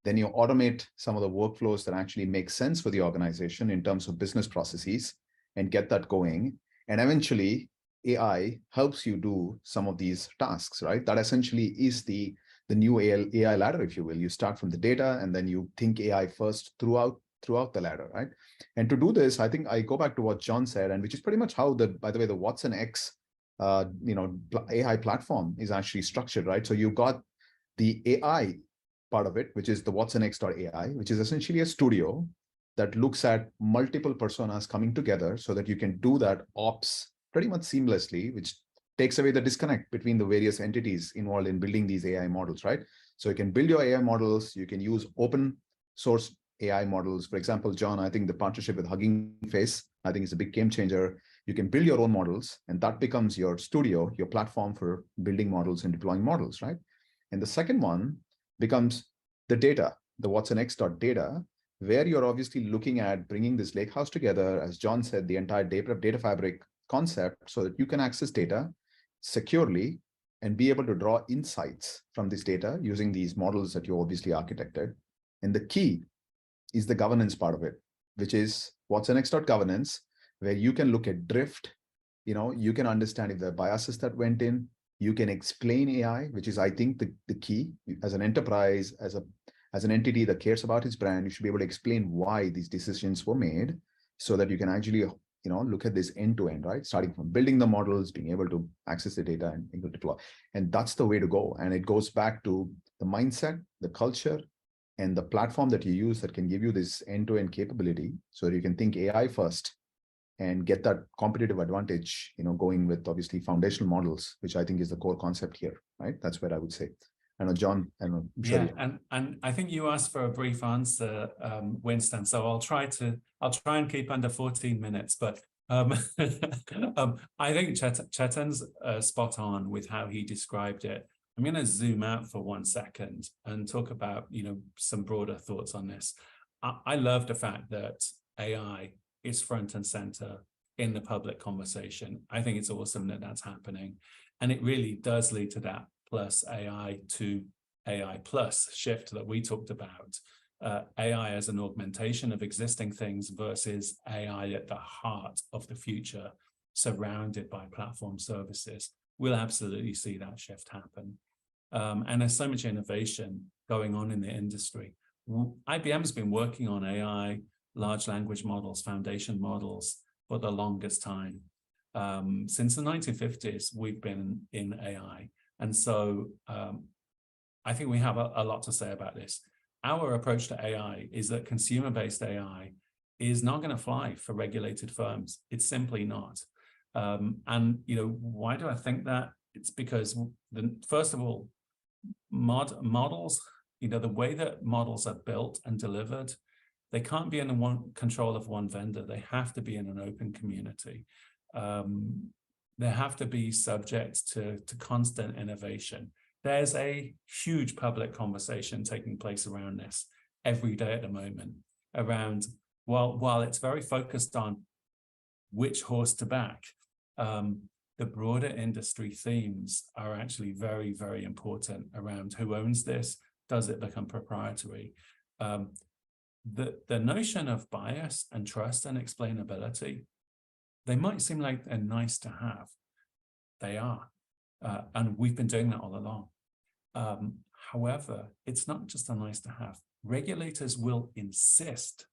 Then you automate some of the workflows that actually make sense for the organization in terms of business processes and get that going. And eventually AI helps you do some of these tasks, right? That essentially is the new AI ladder, if you will. You start from the data and then you think AI first throughout the ladder, right? And to do this, I think I go back to what John said, and which is pretty much how by the way, the Watson X AI platform is actually structured, right? So you've got the AI part of it, which is the Watson X.ai, which is essentially a studio that looks at multiple personas coming together so that you can do that ops pretty much seamlessly, which takes away the disconnect between the various entities involved in building these AI models, right? So you can build your AI models, you can use open source AI models. For example, John, I think the partnership with Hugging Face, I think is a big game changer. You can build your own models, and that becomes your studio, your platform for building models and deploying models, right? And the second one becomes the data, the Watson X.data, where you're obviously looking at bringing this lakehouse together, as John said, the entire data fabric concept, so that you can access data securely and be able to draw insights from this data using these models that you obviously architected. And the key is the governance part of it, which is Watson X.governance, where you can look at drift, you can understand if there are biases that went in, you can explain AI, which is, I think, the key. As an enterprise, as an entity that cares about its brand, you should be able to explain why these decisions were made so that you can actually, look at this end to end, right? Starting from building the models, being able to access the data and able to deploy. And that's the way to go. And it goes back to the mindset, the culture, and the platform that you use that can give you this end-to-end capability so that you can think AI first and get that competitive advantage, going with obviously foundational models, which I think is the core concept here, right? That's what I would say. I know, John, I'm sure. Yeah, and I think you asked for a brief answer, Winston. So I'll try and keep under 14 minutes. But I think Chetan's spot on with how he described it. I'm going to zoom out for 1 second and talk about some broader thoughts on this. I love the fact that AI is front and center in the public conversation. I think it's awesome that that's happening, and it really does lead to that plus AI to AI plus shift that we talked about. AI as an augmentation of existing things versus AI at the heart of the future, surrounded by platform services. We'll absolutely see that shift happen. And there's so much innovation going on in the industry. IBM's been working on AI, large language models, foundation models for the longest time. Since the 1950s, we've been in AI. And so I think we have a lot to say about this. Our approach to AI is that consumer-based AI is not going to fly for regulated firms. It's simply not. And why do I think that? It's because, first of all, models, the way that models are built and delivered, they can't be in the control of one vendor. They have to be in an open community. They have to be subject to constant innovation. There's a huge public conversation taking place around this every day at the moment, around, while it's very focused on which horse to back, the broader industry themes are actually very, very important around who owns this. Does it become proprietary? The notion of bias and trust and explainability, they might seem like they're nice to have. They are. And we've been doing that all along. However, it's not just a nice to have. regulators will insist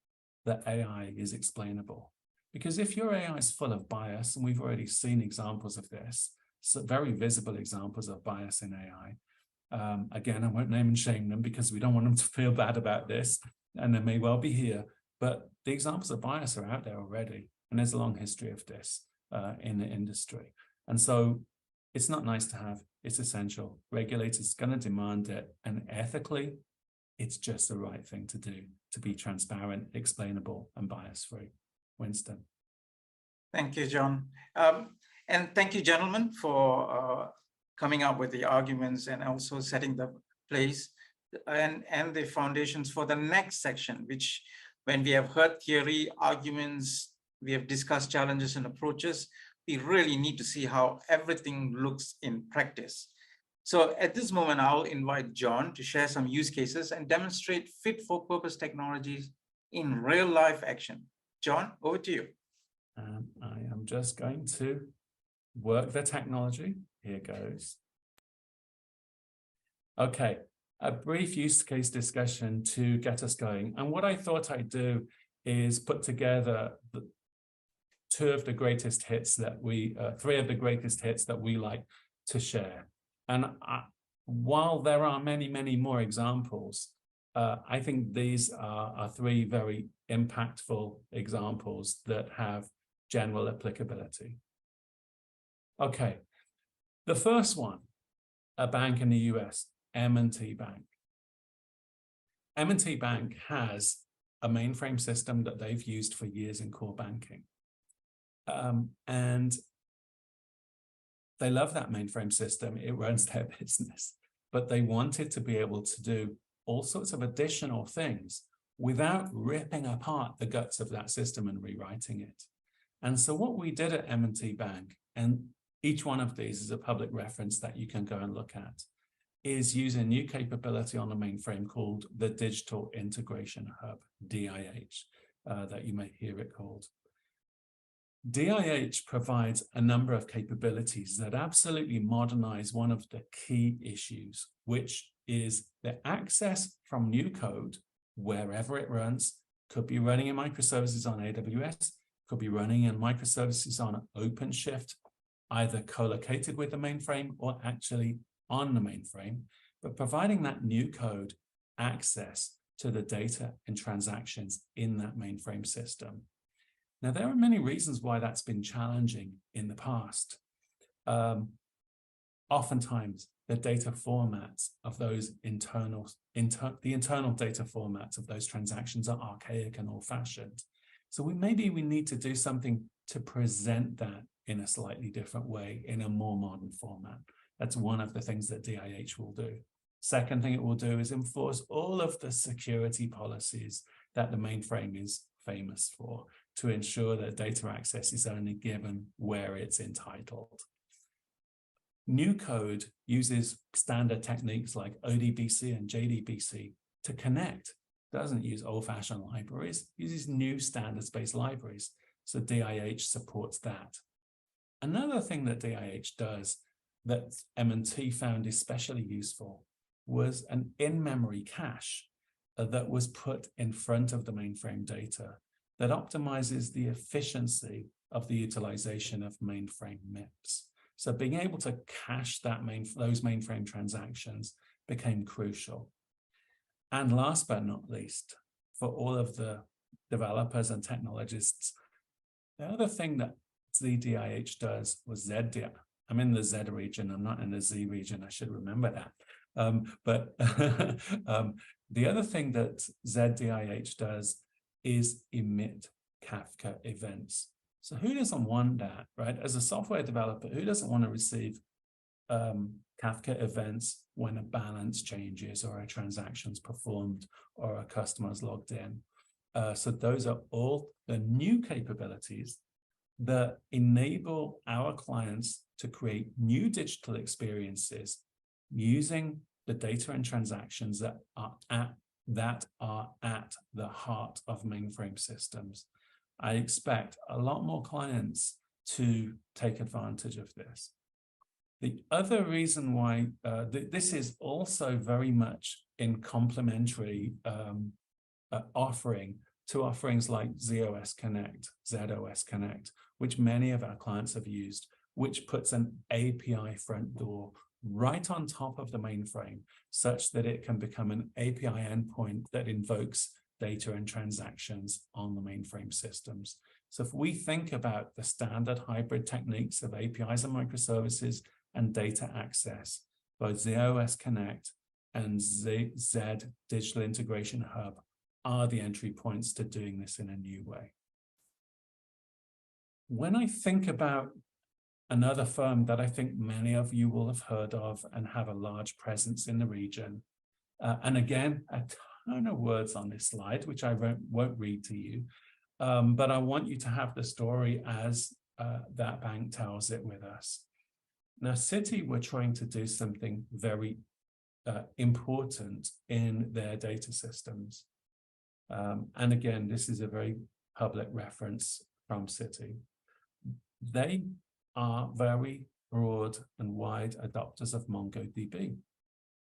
that AI is explainable. Because if your AI is full of bias, and we've already seen examples of this, so very visible examples of bias in AI. Again, I won't name and shame them because we don't want them to feel bad about this, and they may well be here, but the examples of bias are out there already, and there's a long history of this in the industry. And so it's not nice to have, it's essential. Regulators are going to demand it, and ethically, it's just the right thing to do, to be transparent, explainable, and bias-free. Winston. Thank you, John. And thank you, gentlemen, for coming up with the arguments and also setting the place and the foundations for the next section, which when we have heard theory, arguments, we have discussed challenges and approaches, we really need to see how everything looks in practice. So at this moment, I'll invite John to share some use cases and demonstrate fit for purpose technologies in real life action. John, over to you. I am just going to work the technology. Here goes. Okay, a brief use case discussion to get us going. And what I thought I'd do is put together three of the greatest hits that we like to share. And while there are many, many more examples, I think these are three very impactful examples that have general applicability. Okay, the first one, a bank in the US, M&T Bank. M&T Bank has a mainframe system that they've used for years in core banking. And they love that mainframe system. It runs their business, but they wanted to be able to do all sorts of additional things without ripping apart the guts of that system and rewriting it. And so what we did at M&T Bank, and each one of these is a public reference that you can go and look at, is use a new capability on the mainframe called the Digital Integration Hub, DIH, that you may hear it called. DIH provides a number of capabilities that absolutely modernize one of the key issues, which is the access from new code wherever it runs. Could be running in microservices on AWS, could be running in microservices on OpenShift, either co-located with the mainframe or actually on the mainframe, but providing that new code access to the data and transactions in that mainframe system. Now, there are many reasons why that's been challenging in the past. Oftentimes, the data formats of those the internal data formats of those transactions are archaic and old-fashioned. So maybe we need to do something to present that in a slightly different way, in a more modern format. That's one of the things that DIH will do. Second thing it will do is enforce all of the security policies that the mainframe is famous for, to ensure that data access is only given where it's entitled. New code uses standard techniques like ODBC and JDBC to connect. Doesn't use old-fashioned libraries, uses new standards-based libraries. So DIH supports that. Another thing that DIH does that M&T found especially useful was an in-memory cache that was put in front of the mainframe data that optimizes the efficiency of the utilization of mainframe MIPS. So being able to cache those mainframe transactions became crucial. And last but not least, for all of the developers and technologists, the other thing that ZDIH does was ZDIH. I'm in the Z region, I'm not in the Z region, I should remember that. But the other thing that ZDIH does is emit Kafka events. So who doesn't want that, right? As a software developer, who doesn't want to receive Kafka events when a balance changes or a transaction's performed or a customer's logged in? So those are all the new capabilities that enable our clients to create new digital experiences using the data and transactions that are at the heart of mainframe systems. I expect a lot more clients to take advantage of this. The other reason why this is also very much in complementary offering to offerings like ZOS Connect, ZOS Connect, which many of our clients have used, which puts an API front door right on top of the mainframe, such that it can become an API endpoint that invokes data and transactions on the mainframe systems. So if we think about the standard hybrid techniques of APIs and microservices and data access, both ZOS Connect and Z Digital Integration Hub are the entry points to doing this in a new way. When I think about another firm that I think many of you will have heard of and have a large presence in the region, and again, a ton of words on this slide, which I won't read to you, but I want you to have the story as that bank tells it with us. Now, Citi were trying to do something very important in their data systems. And again, this is a very public reference from Citi. They are very broad and wide adopters of MongoDB,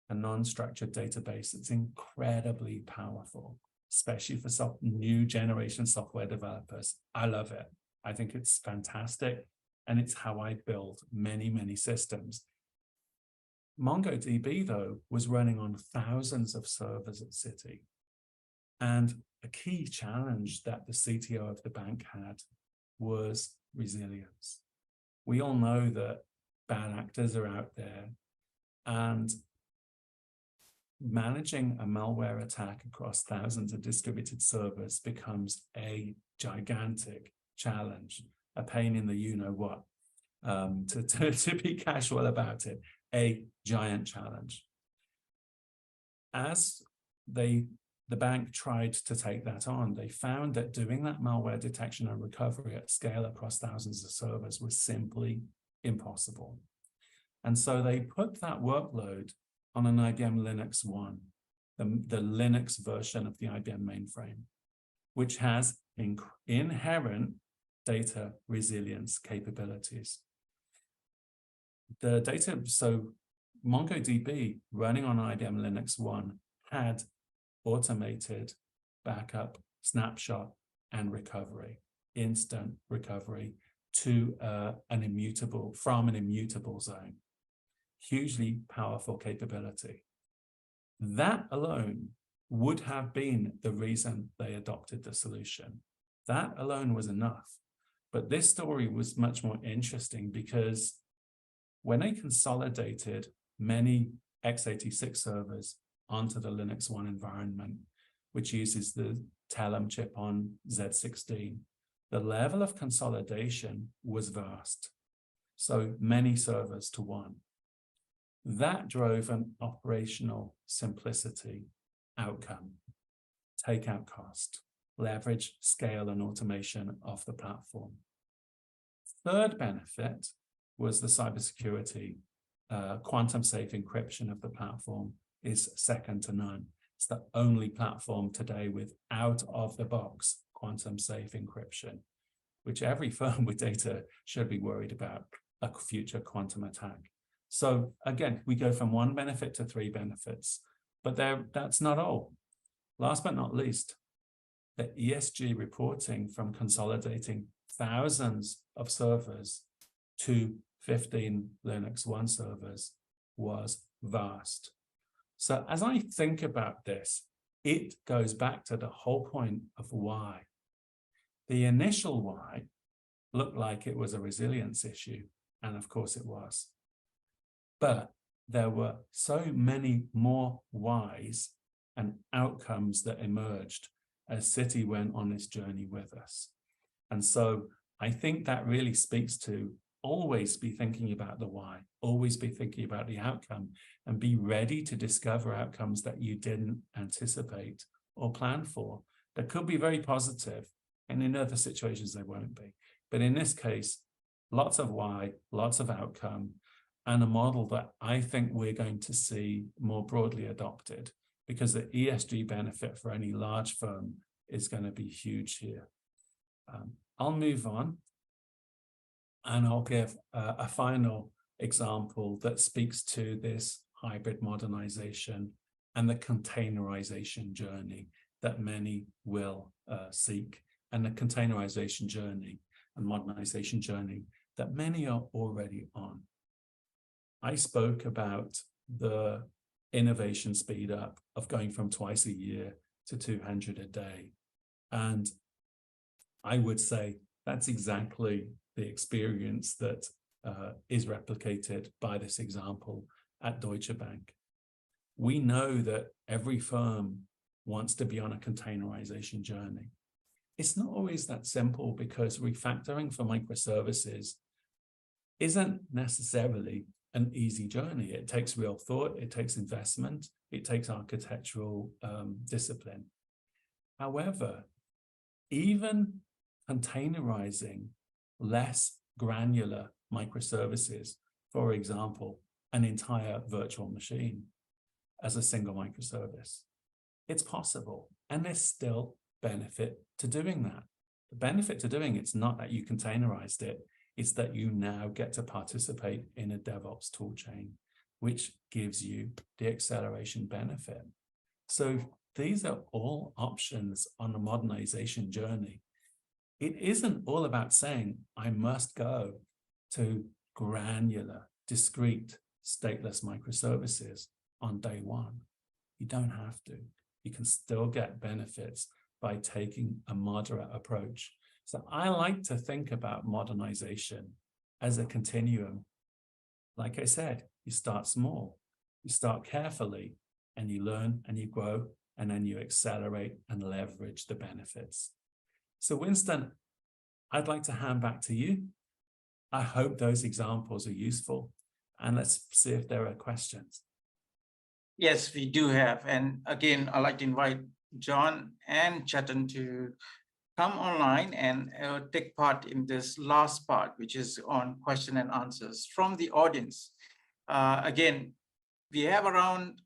a non-structured database that's incredibly powerful, especially for new generation software developers. I love it. I think it's fantastic. And it's how I build many, many systems. MongoDB, though, was running on thousands of servers at Citi. And a key challenge that the CTO of the bank had was resilience. We all know that bad actors are out there, and managing a malware attack across thousands of distributed servers becomes a gigantic challenge, a pain in the you-know-what, to be casual about it, a giant challenge. As the bank tried to take that on, they found that doing that malware detection and recovery at scale across thousands of servers was simply impossible. And so they put that workload on an IBM Linux One, the Linux version of the IBM mainframe, which has inherent data resilience capabilities. So MongoDB running on IBM Linux One had automated backup, snapshot, and recovery, instant recovery to an immutable zone. Hugely powerful capability. That alone would have been the reason they adopted the solution. That alone was enough. But this story was much more interesting because when they consolidated many x86 servers onto the Linux One environment, which uses the Telum chip on Z16, the level of consolidation was vast. So many servers to one. That drove an operational simplicity outcome, take out cost, leverage scale and automation of the platform. Third benefit was the cybersecurity. Quantum safe encryption of the platform is second to none. It's the only platform today with out-of-the-box quantum safe encryption, which every firm with data should be worried about a future quantum attack. So again, we go from one benefit to three benefits, but that's not all. Last but not least, the ESG reporting from consolidating thousands of servers to 15 Linux One servers was vast. So as I think about this, it goes back to the whole point of why. The initial why looked like it was a resilience issue, and of course it was. But there were so many more whys and outcomes that emerged as Citi went on this journey with us. And so I think that really speaks to always be thinking about the why, always be thinking about the outcome, and be ready to discover outcomes that you didn't anticipate or plan for that could be very positive, and in other situations they won't be. But in this case, lots of why, lots of outcome, and a model that I think we're going to see more broadly adopted, because the ESG benefit for any large firm is going to be huge here. I'll move on, and I'll give a final example that speaks to this hybrid modernization and the containerization journey that many will seek, and the containerization journey and modernization journey that many are already on. I spoke about the innovation speed up of going from twice a year to 200 a day. And I would say that's exactly the experience that is replicated by this example at Deutsche Bank. We know that every firm wants to be on a containerization journey. It's not always that simple because refactoring for microservices isn't necessarily an easy journey. It takes real thought, it takes investment, it takes architectural discipline. However, even containerizing less granular microservices, for example, an entire virtual machine as a single microservice, it's possible. And there's still benefit to doing that. The benefit to doing it's not that you containerized it, it's that you now get to participate in a DevOps toolchain, which gives you the acceleration benefit. So these are all options on the modernization journey. It isn't all about saying, I must go to granular, discrete, stateless microservices on day one. You don't have to. You can still get benefits by taking a moderate approach. So I like to think about modernization as a continuum. Like I said, you start small, you start carefully, and you learn and you grow, and then you accelerate and leverage the benefits. So Winston, I'd like to hand back to you. I hope those examples are useful, and let's see if there are questions. Yes, we do have. And again, I'd like to invite John and Chetan to come online and take part in this last part, which is on question and answers from the audience. Again, we have around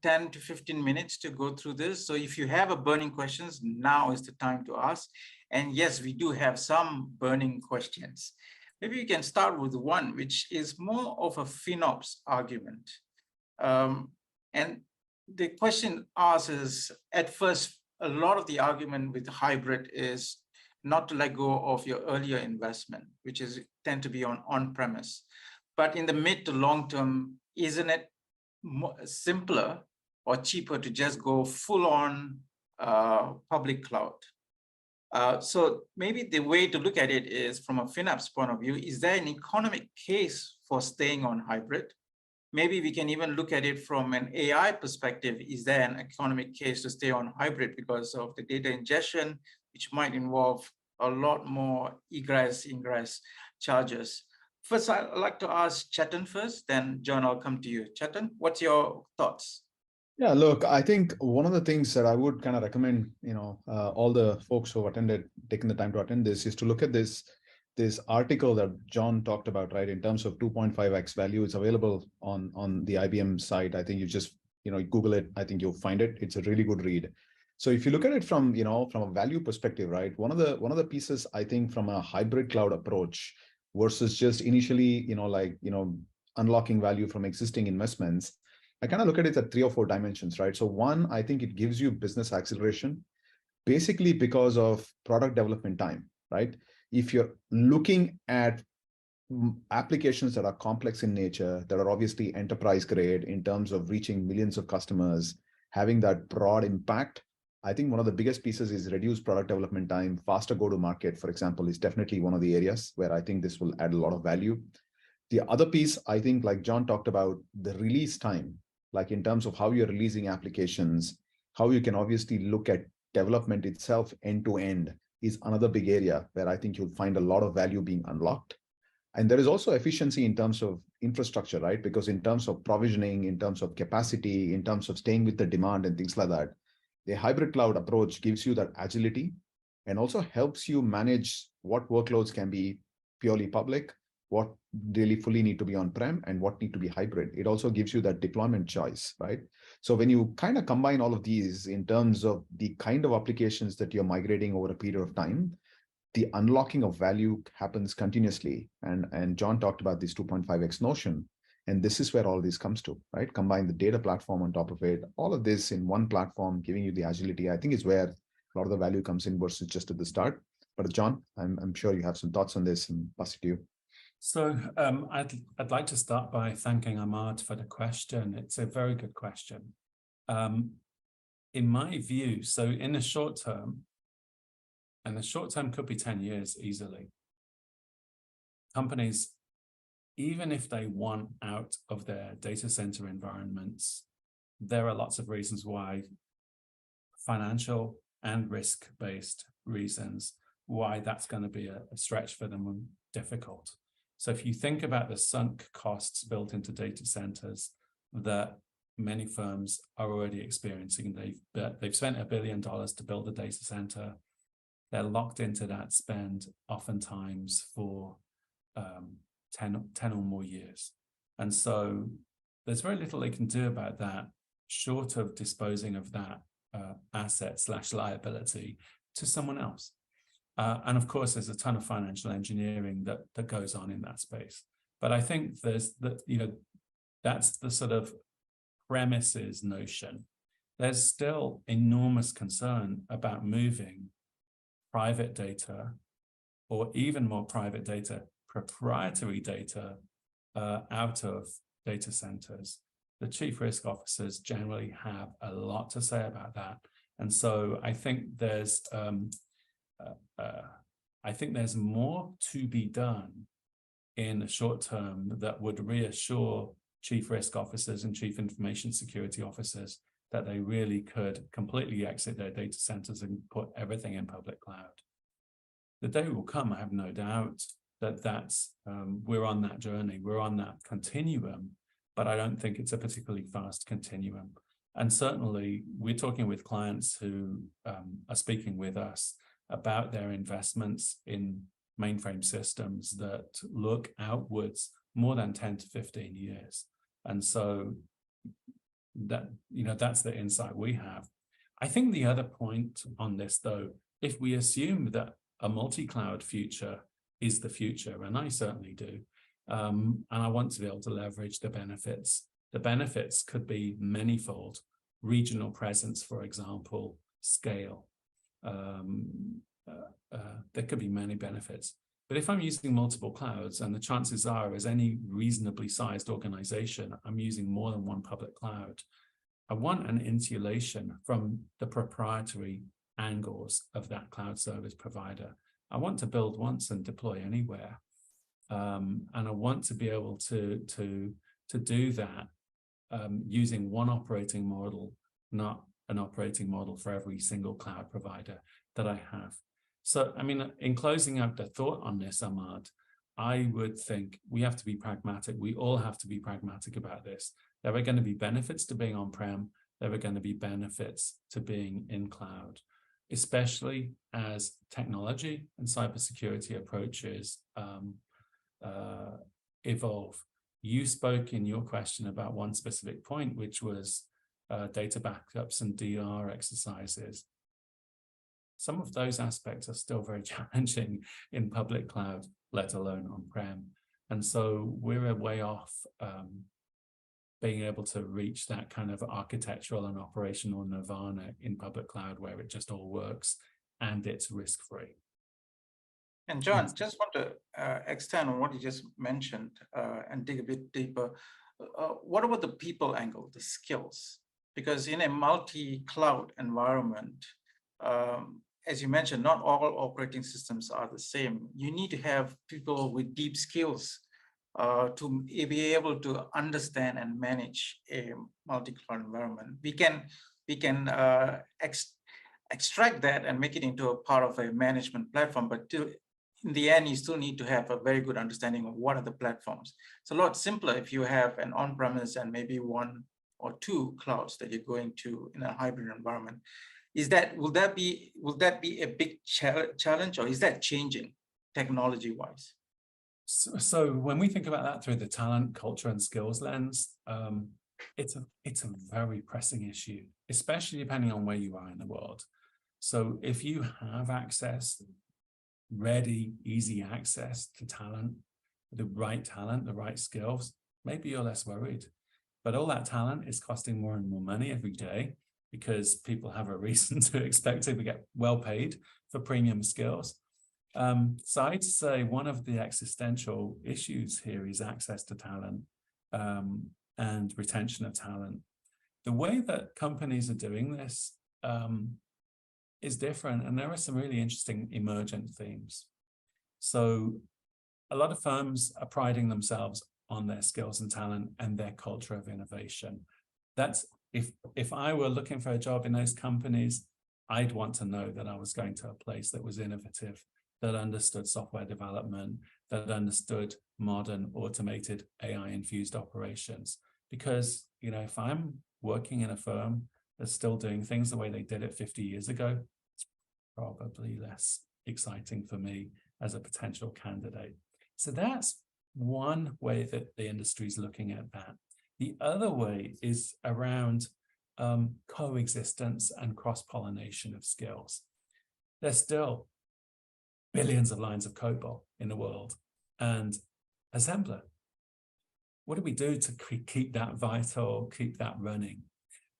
10 to 15 minutes to go through this. So if you have a burning questions, now is the time to ask. And yes, we do have some burning questions. Maybe we can start with one, which is more of a FinOps argument. And the question asks is, at first, a lot of the argument with hybrid is not to let go of your earlier investment, which is tend to be on-premise. But in the mid to long term, isn't it simpler or cheaper to just go full on public cloud? So maybe the way to look at it is from a FinOps point of view, is there an economic case for staying on hybrid? Maybe we can even look at it from an AI perspective. Is there an economic case to stay on hybrid because of the data ingestion, which might involve a lot more egress-ingress charges? First, I'd like to ask Chetan first, then John, I'll come to you. Chetan, what's your thoughts? Yeah, look, I think one of the things that I would kind of recommend, all the folks who have attended, taken the time to attend this, is to look at this article that John talked about, right? In terms of 2.5x value, it's available on the IBM site. I think you just, Google it. I think you'll find it. It's a really good read. So if you look at it from a value perspective, right? One of the pieces, I think, from a hybrid cloud approach versus just initially, unlocking value from existing investments, I kind of look at it at 3 or 4 dimensions, right? So one, I think it gives you business acceleration, basically because of product development time, right? If you're looking at applications that are complex in nature, that are obviously enterprise grade in terms of reaching millions of customers, having that broad impact, I think one of the biggest pieces is reduced product development time. Faster go to market, for example, is definitely one of the areas where I think this will add a lot of value. The other piece, I think, like John talked about, the release time, like in terms of how you're releasing applications, how you can obviously look at development itself end to end, is another big area where I think you'll find a lot of value being unlocked. And there is also efficiency in terms of infrastructure, right? Because in terms of provisioning, in terms of capacity, in terms of staying with the demand and things like that, the hybrid cloud approach gives you that agility and also helps you manage what workloads can be purely public, what really fully need to be on-prem, and what need to be hybrid. It also gives you that deployment choice, right? So when you kind of combine all of these in terms of the kind of applications that you're migrating over a period of time, the unlocking of value happens continuously. And John talked about this 2.5x notion. And this is where all this comes to, right? Combine the data platform on top of it, all of this in one platform, giving you the agility, I think is where a lot of the value comes in versus just at the start. But John, I'm sure you have some thoughts on this, and pass it to you. So I'd like to start by thanking Ahmad for the question. It's a very good question. In my view, so in the short term, and the short term could be 10 years easily, companies, even if they want out of their data center environments, there are lots of reasons why, financial and risk-based reasons, why that's going to be a stretch for them and difficult. So if you think about the sunk costs built into data centers that many firms are already experiencing, they've spent $1 billion to build a data center. They're locked into that spend oftentimes for 10 or more years. And so there's very little they can do about that, short of disposing of that asset/liability to someone else. And of course, there's a ton of financial engineering that goes on in that space. But I think there's that, that's the sort of premises notion. There's still enormous concern about moving private data, or even more private data, proprietary data, out of data centers. The chief risk officers generally have a lot to say about that. And so I think there's more to be done in the short term that would reassure chief risk officers and chief information security officers that they really could completely exit their data centers and put everything in public cloud. The day will come, I have no doubt, that's we're on that journey, we're on that continuum, but I don't think it's a particularly fast continuum. And certainly we're talking with clients who are speaking with us about their investments in mainframe systems that look outwards more than 10 to 15 years. And so that, that's the insight we have. I think the other point on this, though, if we assume that a multi-cloud future is the future, and I certainly do, and I want to be able to leverage the benefits. The benefits could be manifold: regional presence, for example, scale. There could be many benefits. But if I'm using multiple clouds, and the chances are, as any reasonably sized organization, I'm using more than one public cloud, I want an insulation from the proprietary angles of that cloud service provider. I want to build once and deploy anywhere. And I want to be able to do that using one operating model, not an operating model for every single cloud provider that I have. So, I mean, in closing out the thought on this, Ahmad, I would think we have to be pragmatic. We all have to be pragmatic about this. There are going to be benefits to being on-prem. There are going to be benefits to being in cloud, especially as technology and cybersecurity approaches evolve. You spoke in your question about one specific point, which was data backups and DR exercises. Some of those aspects are still very challenging in public cloud, let alone on-prem. And so we're a way off being able to reach that kind of architectural and operational nirvana in public cloud where it just all works and it's risk-free. And John, just want to extend on what you just mentioned and dig a bit deeper. What about the people angle, the skills? Because in a multi-cloud environment, as you mentioned, not all operating systems are the same. You need to have people with deep skills to be able to understand and manage a multi-cloud environment. We can extract that and make it into a part of a management platform, but in the end, you still need to have a very good understanding of what are the platforms. It's a lot simpler if you have an on-premise and maybe one or two clouds that you're going to in a hybrid environment. Will that be a big challenge, or is that changing technology-wise? So when we think about that through the talent, culture, and skills lens, it's a very pressing issue, especially depending on where you are in the world. So if you have access, ready, easy access to talent, the right skills, maybe you're less worried. But all that talent is costing more and more money every day because people have a reason to expect to get well paid for premium skills. So I'd say one of the existential issues here is access to talent and retention of talent. The way that companies are doing this is different, and there are some really interesting emergent themes. So a lot of firms are priding themselves on their skills and talent and their culture of innovation. That's if I were looking for a job in those companies, I'd want to know that I was going to a place that was innovative, that understood software development, that understood modern automated AI-infused operations. Because, you know, if I'm working in a firm that's still doing things the way they did it 50 years ago, it's probably less exciting for me as a potential candidate. So that's one way that the industry is looking at that. The other way is around coexistence and cross-pollination of skills. There's still billions of lines of COBOL in the world, and assembler. What do we do to keep that vital, keep that running?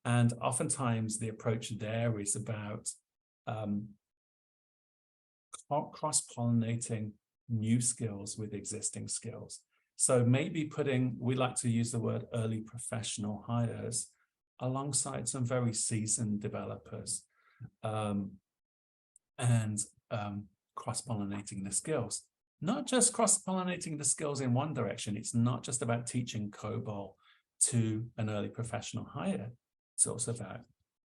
And oftentimes the approach there is about cross-pollinating new skills with existing skills. So maybe we like to use the word early professional hires alongside some very seasoned developers and cross-pollinating the skills. Not just cross-pollinating the skills in one direction. It's not just about teaching COBOL to an early professional hire. It's also about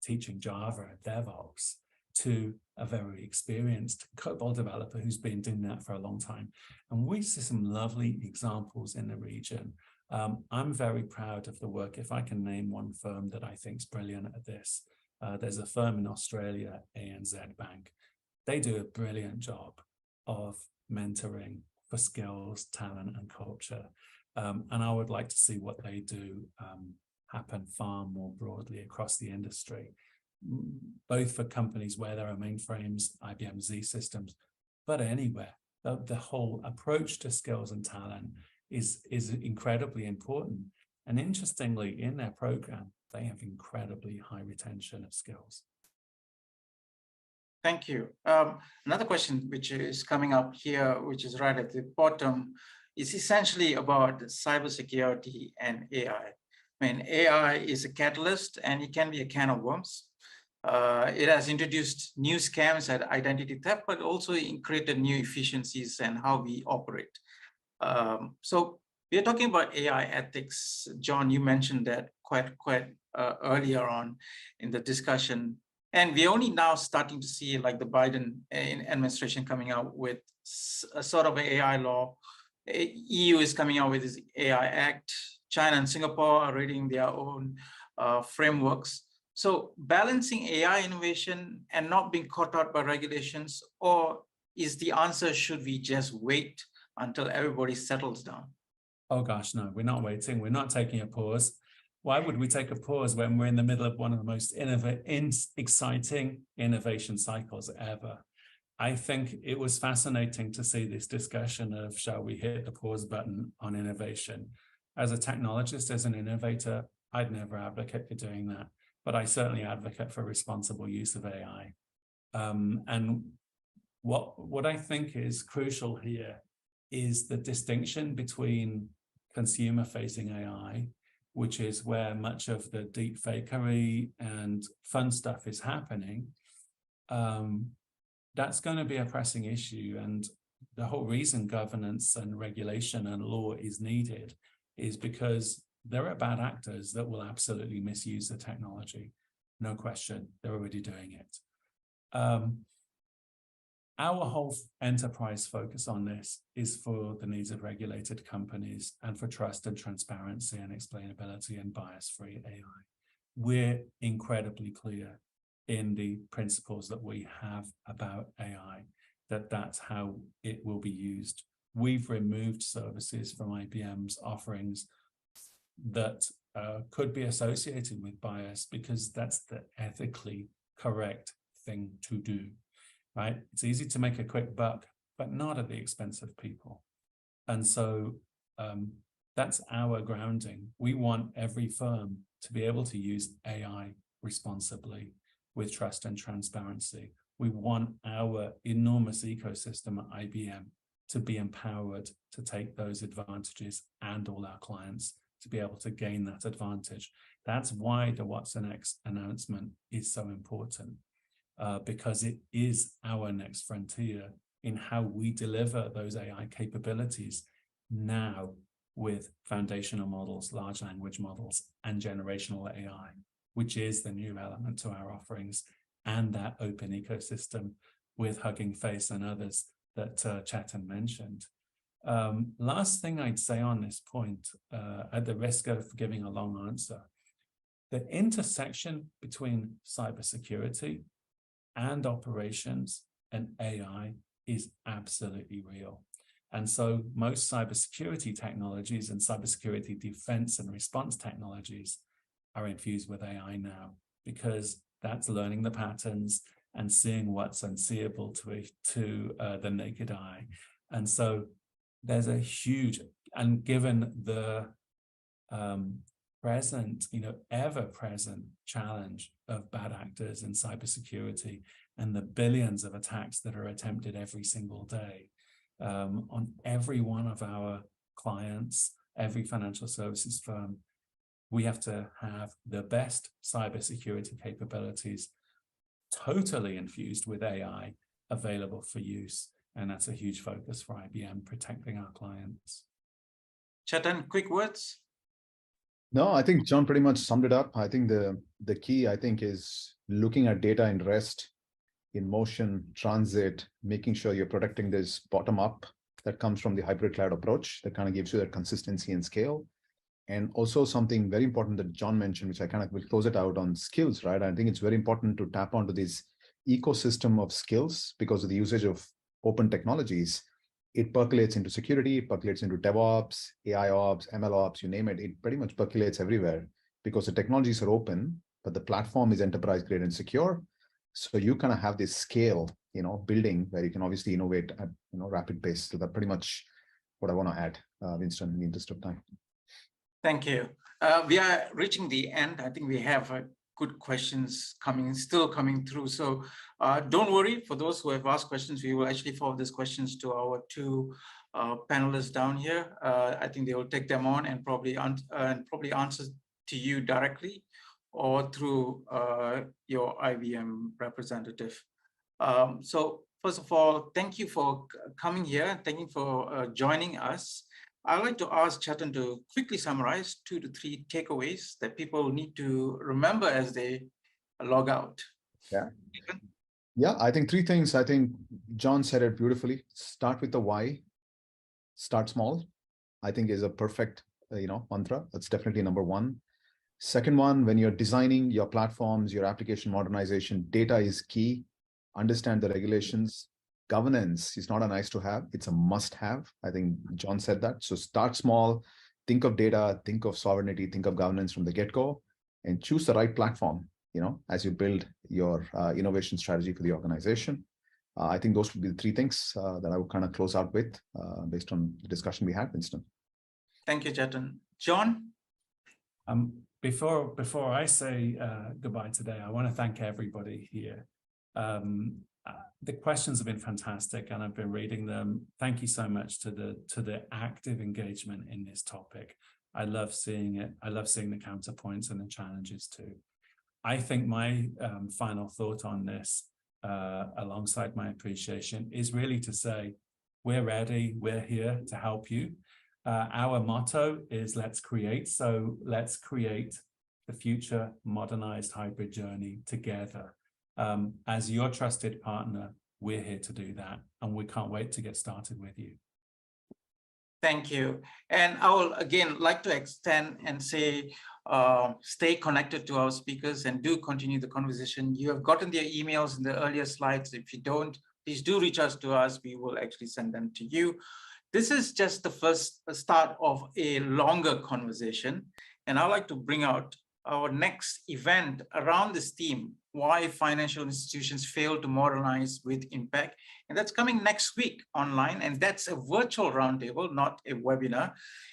teaching Java and DevOps to a very experienced COBOL developer who's been doing that for a long time. And we see some lovely examples in the region. I'm very proud of the work. If I can name one firm that I think is brilliant at this, there's a firm in Australia, ANZ Bank. They do a brilliant job of mentoring for skills, talent, and culture. And I would like to see what they do happen far more broadly across the industry, both for companies where there are mainframes, IBM Z systems, but anywhere. The whole approach to skills and talent is incredibly important. And interestingly, in their program, they have incredibly high retention of skills. Thank you. Another question which is coming up here, which is right at the bottom, is essentially about cybersecurity and AI. I mean, AI is a catalyst and it can be a can of worms. It has introduced new scams at identity theft, but also created new efficiencies and how we operate. So we're talking about AI ethics. John, you mentioned that quite earlier on in the discussion. And we're only now starting to see like the Biden administration coming out with a sort of an AI law. EU is coming out with this AI Act. China and Singapore are reading their own frameworks. So balancing AI innovation and not being caught out by regulations, or is the answer, should we just wait until everybody settles down? Oh gosh, no, we're not waiting. We're not taking a pause. Why would we take a pause when we're in the middle of one of the most exciting innovation cycles ever? I think it was fascinating to see this discussion of, shall we hit the pause button on innovation? As a technologist, as an innovator, I'd never advocate for doing that, but I certainly advocate for responsible use of AI. And what I think is crucial here is the distinction between consumer-facing AI, which is where much of the deep fakery and fun stuff is happening. That's going to be a pressing issue. And the whole reason governance and regulation and law is needed is because there are bad actors that will absolutely misuse the technology. No question, they're already doing it. Our whole enterprise focus on this is for the needs of regulated companies and for trust and transparency and explainability and bias-free AI. We're incredibly clear in the principles that we have about AI, that that's how it will be used. We've removed services from IBM's offerings that could be associated with bias because that's the ethically correct thing to do. Right? It's easy to make a quick buck, but not at the expense of people. And so That's our grounding. We want every firm to be able to use AI responsibly with trust and transparency. We want our enormous ecosystem at IBM to be empowered to take those advantages, and all our clients to be able to gain that advantage. That's why the Watson X announcement is so important, because it is our next frontier in how we deliver those AI capabilities now with foundational models, large language models, and generational AI, which is the new element to our offerings, and that open ecosystem with Hugging Face and others that Chetan mentioned. Last thing I'd say on this point, at the risk of giving a long answer, the intersection between cybersecurity and operations and AI is absolutely real. And so most cybersecurity technologies and cybersecurity defense and response technologies are infused with AI now, because that's learning the patterns and seeing what's unseeable to the naked eye. And so there's a huge, and given the present, ever-present challenge of bad actors in cybersecurity and the billions of attacks that are attempted every single day on every one of our clients, every financial services firm, we have to have the best cybersecurity capabilities totally infused with AI available for use. And that's a huge focus for IBM, protecting our clients. Chetan, quick words? No, I think John pretty much summed it up. I think the key, is looking at data in rest, in motion, transit, making sure you're protecting this bottom up that comes from the hybrid cloud approach that kind of gives you that consistency and scale. And also something very important that John mentioned, which I kind of will close it out on, skills, right? I think it's very important to tap onto this ecosystem of skills because of the usage of open technologies. It percolates into security, it percolates into DevOps, AI Ops, ML Ops, you name it. It pretty much percolates everywhere because the technologies are open, but the platform is enterprise grade and secure. So you kind of have this scale, building where you can obviously innovate at rapid pace. So that's pretty much what I want to add, Winston, in the interest of time. Thank you. We are reaching the end. I think we have good questions still coming through. So don't worry, for those who have asked questions, we will actually forward these questions to our two panelists down here. I think they will take them on and probably answer to you directly or through your IBM representative. So first of all, thank you for coming here. Thank you for joining us. I'd like to ask Chetan to quickly summarize 2 to 3 takeaways that people need to remember as they log out. Yeah, I think 3 things. I think John said it beautifully. Start with the why. Start small, I think, is a perfect mantra. That's definitely number 1. Second one, when you're designing your platforms, your application modernization, data is key. Understand the regulations. Governance is not a nice to have, it's a must have. I think John said that. So start small, think of data, think of sovereignty, think of governance from the get-go, and choose the right platform, as you build your innovation strategy for the organization. I think those would be the 3 things that I would kind of close out with based on the discussion we had, Winston. Thank you, Chetan. John? Before I say goodbye today, I want to thank everybody here. The questions have been fantastic, and I've been reading them. Thank you so much to the active engagement in this topic. I love seeing it. I love seeing the counterpoints and the challenges too. I think my final thought on this, alongside my appreciation, is really to say, we're ready. We're here to help you. Our motto is let's create. So let's create the future modernized hybrid journey together. As your trusted partner, we're here to do that, and we can't wait to get started with you. Thank you. And I will again like to extend and say, stay connected to our speakers and do continue the conversation. You have gotten their emails in the earlier slides. If you don't, please do reach out to us. We will actually send them to you. This is just the first start of a longer conversation. And I'd like to bring out our next event around this theme why financial institutions fail to modernize with impact. And that's coming next week online. And that's a virtual roundtable, not a webinar.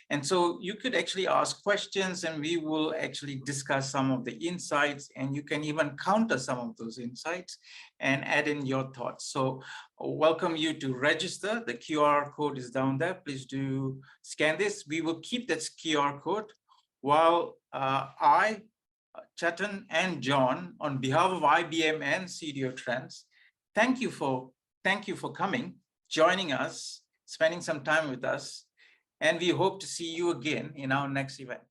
And so you could actually ask questions and we will actually discuss some of the insights, and you can even counter some of those insights and add in your thoughts. So welcome you to register. The QR code is down there. Please do scan this. We will keep that QR code while I, Chetan and John, on behalf of IBM and CDOTrends, thank you for coming, joining us, spending some time with us, and we hope to see you again in our next event.